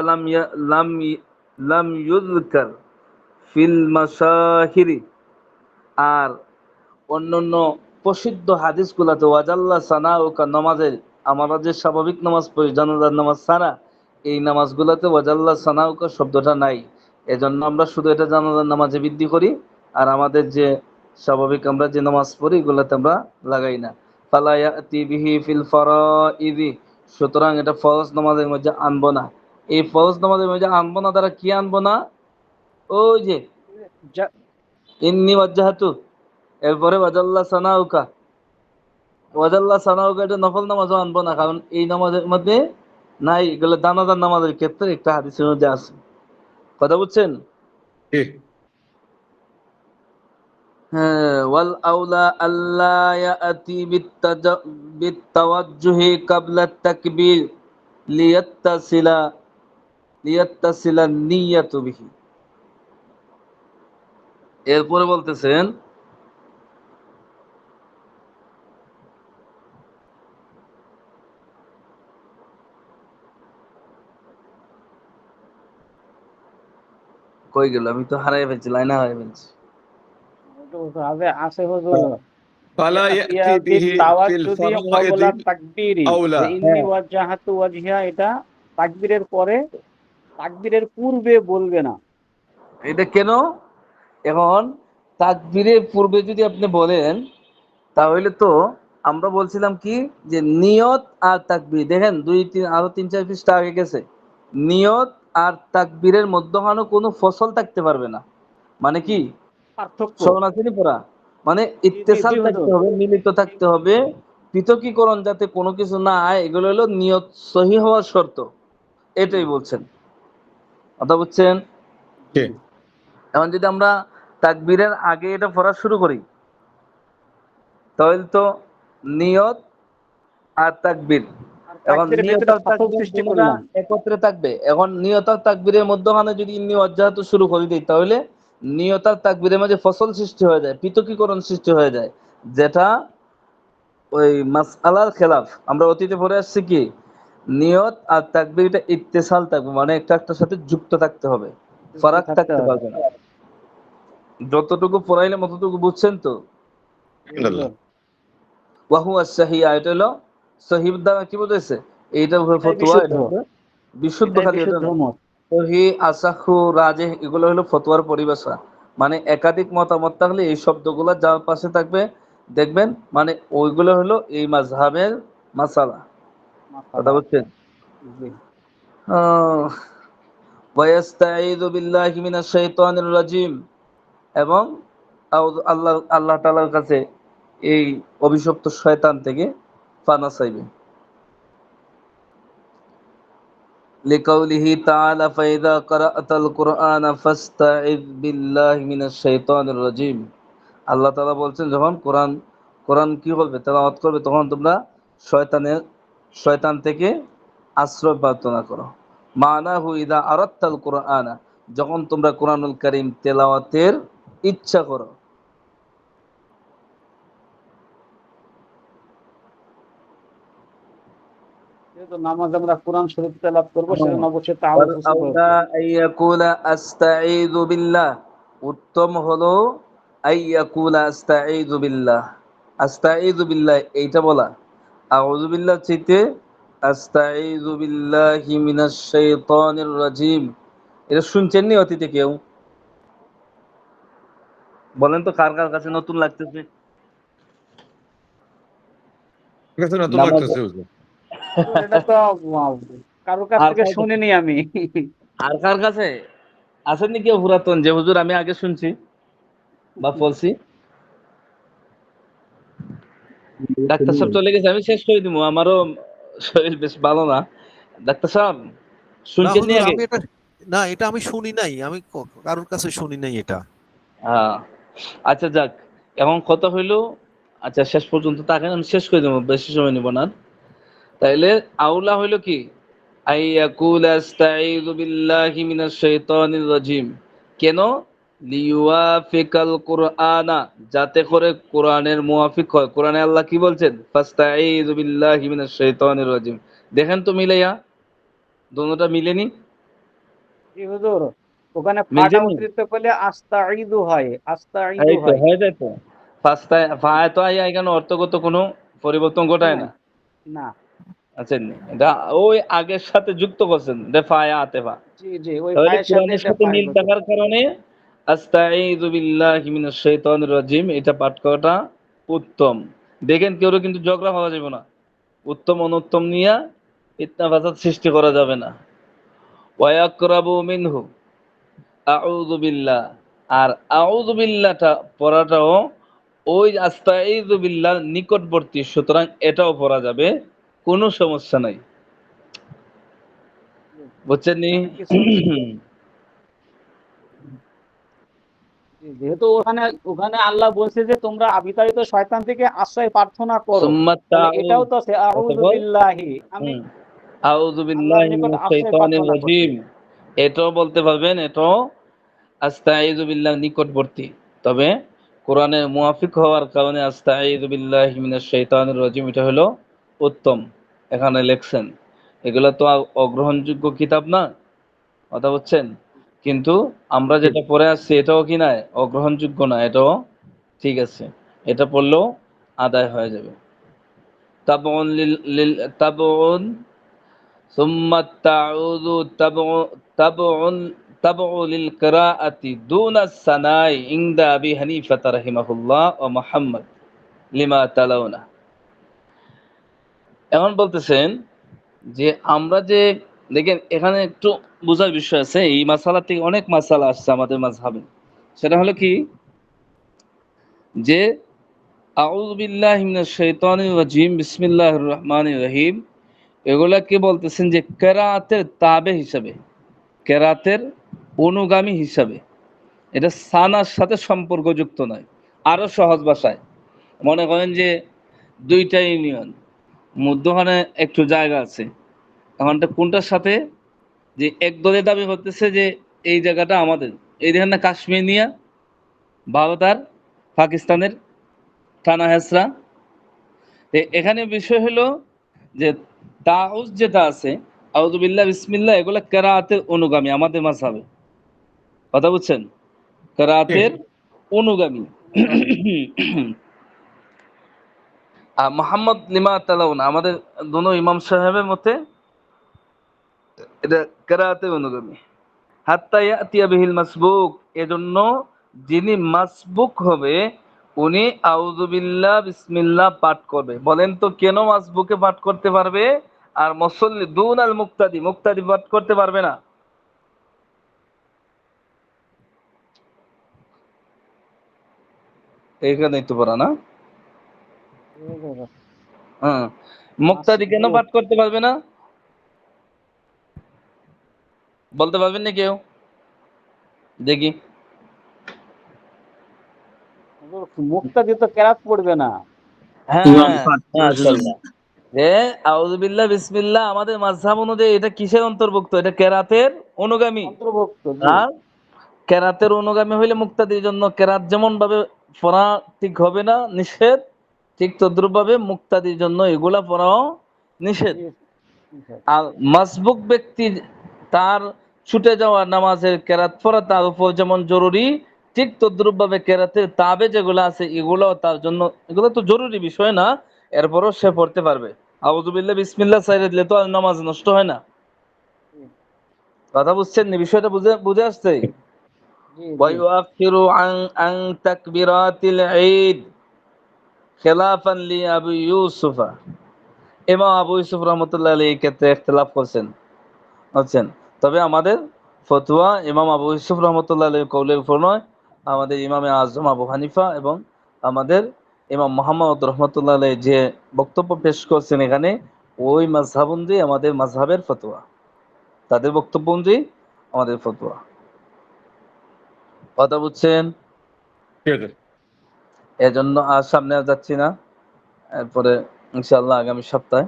লাম ইউযকার ফিল মাশাহিরি। আর অন্যান্য প্রসিদ্ধ হাদিসগুলোতে ওয়াজাল্লা সানাউকা নামাজের, আমরা যে স্বাভাবিক নামাজ পড়ি জানাজার নামাজ ছাড়া, এই নামাজগুলোতে ওয়াজাল্লা সানাউকা শব্দটা নাই। এজন্য আমরা শুধু এটা জানাজার নামাজে বৃদ্ধি করি, আর আমাদের যে স্বাভাবিক আমরা যে নামাজ পড়ি এগুলোতে আমরা লাগাই না। ফালা ইয়াতি বিহি ফিল ফারাইদি, সুতরাং এটা ফরজ নামাজের মধ্যে আনবো না। এই ফরজ নামাজের মধ্যে আনবো না দ্বারা কি আনবো না? ওই যে যা- ইন্নী ওয়াজ্জাহাতু, এরপরে ওয়াজাল্লা সানাউকা, ওয়াজাল্লা সানাউকা এটা নফল নামাজও আনবো না, কারণ এই নামাজের মধ্যে নাই। এগুলো দানাদার নামাজের ক্ষেত্রে একটা হাদিসের মধ্যে আছে। কথা বুঝছেন? হ্যাঁ, ওয়াল আউলা আল্লা ইয়াতি বিতাওয়াজ্জুহি ক্বাবলা তাকবীর লিয়াত্তাসিলা লিয়াত্তাসিলা নিয়াতু বিহি। এরপরে বলতেছেন কই গেল? আমি তো হারাই ফেলছি, লাইনে হারাই ফেলছি। হবে আছে হুজুর, ফালা ইয়াতিয়া ইয়াতি বিহি ফিল বিতাওয়াজ্জুদি ফারাইদি ক্বাবলা তাকবীরি, আউলা। যে ইন্নী ওয়াজ্জাহাতু ওয়াজহিয়া, এটা তাকবীরের পরে, তাকবীরের পূর্বে বলবে না। এটা কেন? এখন তাকবীরের পূর্বে যদি আপনি বলেন, তাহলে তো আমরা বলছিলাম কি যে নিয়ত আর তাকবীর, দেখেন আরো 3-4 পৃষ্ঠা আগে গেছে, নিয়ত আর তাকবীরের মধ্যখানে কোনো ফসল থাকতে পারবে না। মানে কি? পার্থক্য। সমানাসিনী পড়া মানে জি জি ইত্তেসাল জি থাকতে হুজুর। হবে, মিলিত থাকতে হবে, পৃথকীকরণ যাতে কোনো কিছু না হয়, এগুলো হলো নিয়ত সহি হওয়ার শর্ত। এটাই বলছেন। কথা বুঝছেন? জি। এখন যদি আমরা তাকবীরের আগে এটা পড়া শুরু করি, তাহলে তো নিয়ত আর তাকবীর, আর এখন তাকবীরের নিয়ত ভিতরে আর ফাটল তাকবীর সৃষ্টি দুটোটা করলাম। একত্রে থাকবে। এখন নিয়ত আর তাকবীরের মধ্যখানে যদি ইন্নী ওয়াজ্জাহাতু শুরু করে দিই, তাহলে নিয়ত আর তাকবীরের মাঝে ফসল সৃষ্টি হয়ে যায়, পৃথকীকরণ সৃষ্টি হয়ে যায়, যেটা ওই মাসআলার খেলাফ। আমরা অতীতে পড়ে আসছি কি নিয়ত আর তাকবীর এটা ইত্তেসাল থাকবে, মানে একটা একটার সাথে যুক্ত থাকতে হবে, যুক্ত ফারাক থাকতে থাকতে হবে। পারবে না। যতটুকু পড়াইলাম অতটুকু বুঝছেন তো? জি হুজুর। ওয়াহুয়া সাহিয়া, এটা হলো সহিহ দ্বারা কি বুঝাইছে? এইটা এটাই ফতোয়া, বিশুদ্ধ, এটা হচ্ছে বিশুদ্ধ, এটাই খালি এটা বিশুদ্ধ না। মত। সহি, আসাহু, রাজেহ এগুলো হলো ফতোয়ার পরিভাষা। মানে একাধিক মতামত থাকলে এই শব্দগুলো যার পাশে থাকবে দেখবেন, মানে ওইগুলো হলো এই মাযহাবের মাসালা। কথা মাশাআল্লাহ। বুঝছেন? জি। আহ, ওয়াস্তাঈযু বিল্লাহি মিনাশ শাইতানির রাজিম, এবং আল্লাহ আল্লাহ তাআলার কাছে এই অভিশপ্ত শয়তান থেকে পানা চাইবে। লিকাউলিহি তাআলা ফাইযা ক্বারাআতাল কুরআনা ফাস্তাঈয বিল্লাহি মিনাশ শাইতানির রাজিম। আল্লাহ তাআলা বলছেন যখন কোরআন কোরআন কি করবে, তেলাওয়াত করবে, তখন তোমরা শয়তান থেকে আশ্রয় প্রার্থনা করো। মানাহু ইদা আরাত্তাল কুরআনা, যখন তোমরা কোরআনুল কারীম তেলাওয়াতের ইচ্ছা করো। যেহেতু নামাজ আমরা কোরআন শরীফ তেলাওয়াত করবো, হ্যাঁ। সেজন্য অবশ্যই তাআওয়াজ ওয়াল উচিত আউলা হচ্ছে। আইয়াকুলা আস্তাঈযু বিল্লাহ, উত্তম হলো আইয়াকুলা আস্তাঈযু বিল্লাহ, আস্তাঈযু বিল্লাহ এইটা বলা। আউযু বিল্লাহ চাইতে আস্তাঈযু বিল্লাহি মিনাশ শাইতানির রাজিম, এটা শুনছেন নি অতীতে কেউ? বলেন তো কার কার কাছে নতুন লাগতেছে? আমার কাছে নতুন নামাজ লাগতেছে হুজুর। হুজুর, এটা তো আহ, কারোর কাছ আর থেকে কার কাছে? শুনিনি আমি। আর কার কাছে আসেননি কেউ পুরাতন যে হুজুর আমি আগে শুনছি বা বলছি? ডাক্তার সাহেব চলে গেছে, আমি শেষ করে দিব, আমারও শরীর বেশ ভালো না। ডাক্তার সাহেব না শুনছেন নি হুজুর, আগে? আমি এটা, না এটা আমি শুনি নাই, আমি কারোর কাছে শুনি নাই এটা। হ্যাঁ, আচ্ছা যাক, এখন কথা হইলো, আচ্ছা শেষ পর্যন্ত তাকে আমি শেষ করে দেবো, বেশি সময় নিব না। তাইলে আউলা হইলো কি, আইয়াকুল আস্তাঈযু বিল্লাহি মিনাশ শাইতানির রাজিম। কেন? লিওয়াফিকাল কুরআনা, যাতে করে কোরআনের মুওয়াফিক হয়। কোরআনে আল্লাহ কি বলছেন? ফাস্তাঈযু বিল্লাহি মিনাশ শাইতানির রাজিম। দেখেন তো মিলাইয়া, দোনোটা মিলেনি? জি হুজুর, ওখানে ফাটা মিলছেন নি? উচ্চারিত করলে আস্তাঈদু হয়, আস্তাঈদু এই তো হয়। হয়ে যায় তো। ফাস্তায় ফায় তো আইয়া এখানে অর্থগত কোনো পরিবর্তন ঘটায় হ্যাঁ, না। না। আচ্ছা, এটা ওই আগের সাথে যুক্ত করছেন, ফায়া আতেফা। জি জি, ওই তাহলে ফায়ের সাথে কোরআনের এটা সাথে ফায় মিল বসে। থাকার কারণে আস্তাঈযু বিল্লাহি মিনাশ শাইতানির রাজিম এটা পাঠ করাটা উত্তম। দেখেন কেউ কিন্তু ঝগড়া হওয়া যাবে না, উত্তম অনুত্তম নিয়ে ইতনা ফাসাদ সৃষ্টি করা যাবে না। ওয়ায়াকরাবু মিনহু আউযু বিল্লাহ, আর আউযু বিল্লাহটা পড়াটাও ওই আস্তাঈযু বিল্লাহর নিকটবর্তী, সুতরাং এটাও পড়া যাবে, কোনো সমস্যা নাই। বুঝছেন নি? মানে কিছু, যেহেতু ওখানে ওখানে আল্লাহ বলছে যে তোমরা আবিতাড়িত শয়তান থেকে আশ্রয় প্রার্থনা করো, সুম্মা তাহলে তাউয, এটাও তো আছে আউযু অতঃপর বিল্লাহি, আমি আউযু আল্লাহর বিল্লাহি নিকট মিনাশ আশ্রয় শাইতানির প্রার্থনা করছি। রাজিম, এটাও বলতে পারবেন, এটাও আস্তাঈযু বিল্লাহ নিকটবর্তী। তবে কোরআনের মুওয়াফিক হওয়ার কারণে আস্তাঈযু বিল্লাহি মিনাশ শাইতানির রাজিম এটা হলো উত্তম। এখানে লেখছেন, এগুলো তো অগ্রহণযোগ্য কিতাব না, কথা বুঝছেন? কিন্তু আমরা যেটা পড়ে আসছি এটাও কি না, অগ্রহণযোগ্য না, এটাও ঠিক আছে, এটা পড়লেও আদায় হয়ে যাবে। তাবউন লিল লিল তাবউন সুম্মা তাউযু তাবউন তাবউ লিল কিরাআতি দুনা সানাই ইনদা আবি হানিফা রাহিমাহুল্লাহ ওয়া মুহাম্মদ লিমা তালাউনা। এখন বলতেছেন যে আমরা যে, দেখেন এখানে একটু বোঝার বিষয় আছে, এই মাসালা থেকে অনেক মাসালা আসছে আমাদের মাযহাবে। সেটা হলো কি, যে আউযু বিল্লাহি মিনাশ শাইতানির রাজিম বিসমিল্লাহির রহমানির রহিম, এগুলাকে বলতেছেন যে কেরাতের তাবে হিসাবে, কেরাতের অনুগামী হিসাবে, এটা সানার সাথে সম্পর্কযুক্ত নয়। আরো সহজ ভাষায় মনে করেন যে দুইটা ইউনিয়ন, মধ্যখানে একটু জায়গা আছে, এখন কোনটার সাথে, যে এক দলের দাবি করতেছে যে এই জায়গাটা আমাদের, এই দেখেন না কাশ্মীর নিয়ে ভারত আর পাকিস্তানের টানা হেসরা। এখানে বিষয় হলো যে তাউজ যেটা আছে, আউযুবিল্লাহ বিসমিল্লাহ, এগুলা কেরাতের অনুগামী আমাদের মাযহাবে, কথা বুঝছেন? ঠিক। কেরাতের অনুগামী। অনুগামী। আর মোহাম্মদ লিমা তালাউন আমাদের দোনো ইমাম সাহেবের মতে এটা কেরাতের অনুগামী। হাত্তা ইয়াতিয়া বিহিল মাসবুক, এজন্য যিনি মাসবুক হবে উনি আউযুবিল্লাহ বিসমিল্লাহ পাঠ করবে। বলেন তো কেন মাসবুকে পাঠ করতে পারবে আর মুসল্লি দুন আল মুক্তাদি, মুক্তাদি পাঠ করতে পারবে না? এইখানেই তো পড়া না। হ্যাঁ, মুক্তাদি কেন মাসবুক, পাঠ করতে পারবে না, বলতে পারবেন না কেউ? দেখি। মুক্তাদি তো কেরাত পড়বে না। ইমাম হ্যাঁ, পাঠ করে দেবে। মাশাআল্লাহ। যে আউযুবিল্লাহ বিসমিল্লাহ আমাদের মাযহাব অনুযায়ী এটা কিসের অন্তর্ভুক্ত? এটা কেরাতের অনুগামী। অন্তর্ভুক্ত, জি। আর কেরাতের অনুগামী হইলে মুক্তাদির জন্য কেরাত যেমন ভাবে পড়া ঠিক হবে না, নিষেধ, ঠিক তদ্রুপ ভাবে মুক্তাদির জন্য এগুলা পড়াও নিষেধ। জি, জি। আর মাসবুক ব্যক্তি তার ছুটে যাওয়া নামাজের কেরাত পড়া তার উপর যেমন জরুরি, ঠিক তদ্রুপ ভাবে কেরাতের তাবে যেগুলো আছে এগুলো তার জন্য, এগুলো তো জরুরি বিষয় না, এরপরও সে পড়তে পারবে। আউযুবিল্লাহ বিসমিল্লাহ ছাইড়া দিলে তো আর নামাজ নষ্ট হয় না। কথা বুঝছেন নি? বিষয়টা বুঝে বুঝে আসছে? জি, জি। ويؤخر عن تكبيرات العيد خلافا لأبي يوسف। ইমাম আবু ইউসুফ রহমতুল্লাহ আলাইহি এই ক্ষেত্রে ইখতিলাফ করছেন, বুঝছেন। তবে আমাদের ফতোয়া ইমাম আবু ইউসুফ রহমতুল্লাহ আলাইহির কওলের উপর নয়, আমাদের ইমামে আজম আবু হানিফা এবং আমাদের ইমাম মুহাম্মদ রহমতুল্লাহ আলাইহি যে বক্তব্য পেশ করছেন এখানে, ওই মাযহাব অনুযায়ী আমাদের মাযহাবের ফতোয়া, তাদের বক্তব্য অনুযায়ী আমাদের ফতোয়া। কথা বুঝছেন? ঠিক আছে। এজন্য আর সামনে আর যাচ্ছি না, এরপরে ইনশাআল্লাহ আগামী সপ্তাহে,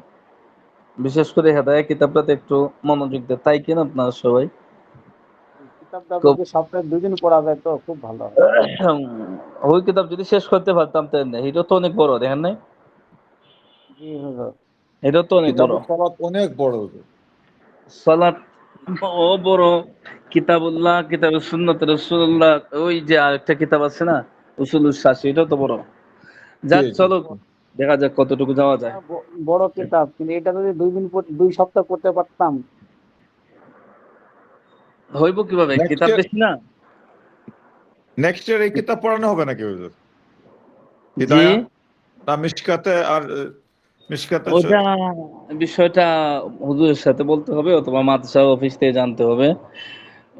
বিশেষ করে হেদায়া কিতাবটাতে একটু মনোযোগ দেয়, তাই কিনা আপনারা সবাই কিতাবটা খুব যদি সপ্তাহে 2 দিন পড়া যায় তো খুব ভালো হয়। ওই কিতাব যদি শেষ করতে পারতাম তাহলে, এটা তো অনেক বড়, দেখেন নাই? জি হুজুর। এটা তো অনেক বড়। কিতাবুল সালাত অনেক বড় হুজুর। সালাত ও বড়, কিতাবুল্লাহ, কিতাবুস সুন্নাত রাসূলুল্লাহ, ওই যে আরেকটা কিতাব আছে না উসুলুস শাসি, এটা তো বড়। জি যাক জি। চলো দেখা যাক কতটুকু যাওয়া যায়। বড় কিতাব, কিন্তু এটা যদি 2 দিন 2 সপ্তাহ পড়তে পারতাম। হইব কিভাবে, নেক্সট কিতাব ইয়ার, বেশি না। নেক্সট ইয়ার এই কিতাব পড়ানো হবে নাকি হুজুর? জি, হিদায়া না মিশকাতে? আর মিশকাতে ওটা বিষয়টা হুজুরের সাথে বলতে হবে অথবা মাদ্রাসা অফিস থেকে জানতে হবে,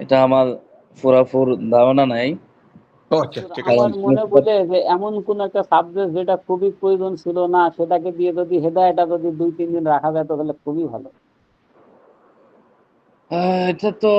এটা আমার পুরাপুর ধারণা নাই। ও আচ্ছা ঠিক আছে। কারণ আমার মনে বলে যে এমন কোন একটা সাবজেক্ট যেটা খুবই প্রয়োজন ছিল না, সেটাকে দিয়ে যদি হেদায়েতটা যদি 2-3 দিন রাখা যায় তাহলে খুবই ভালো। এটা তো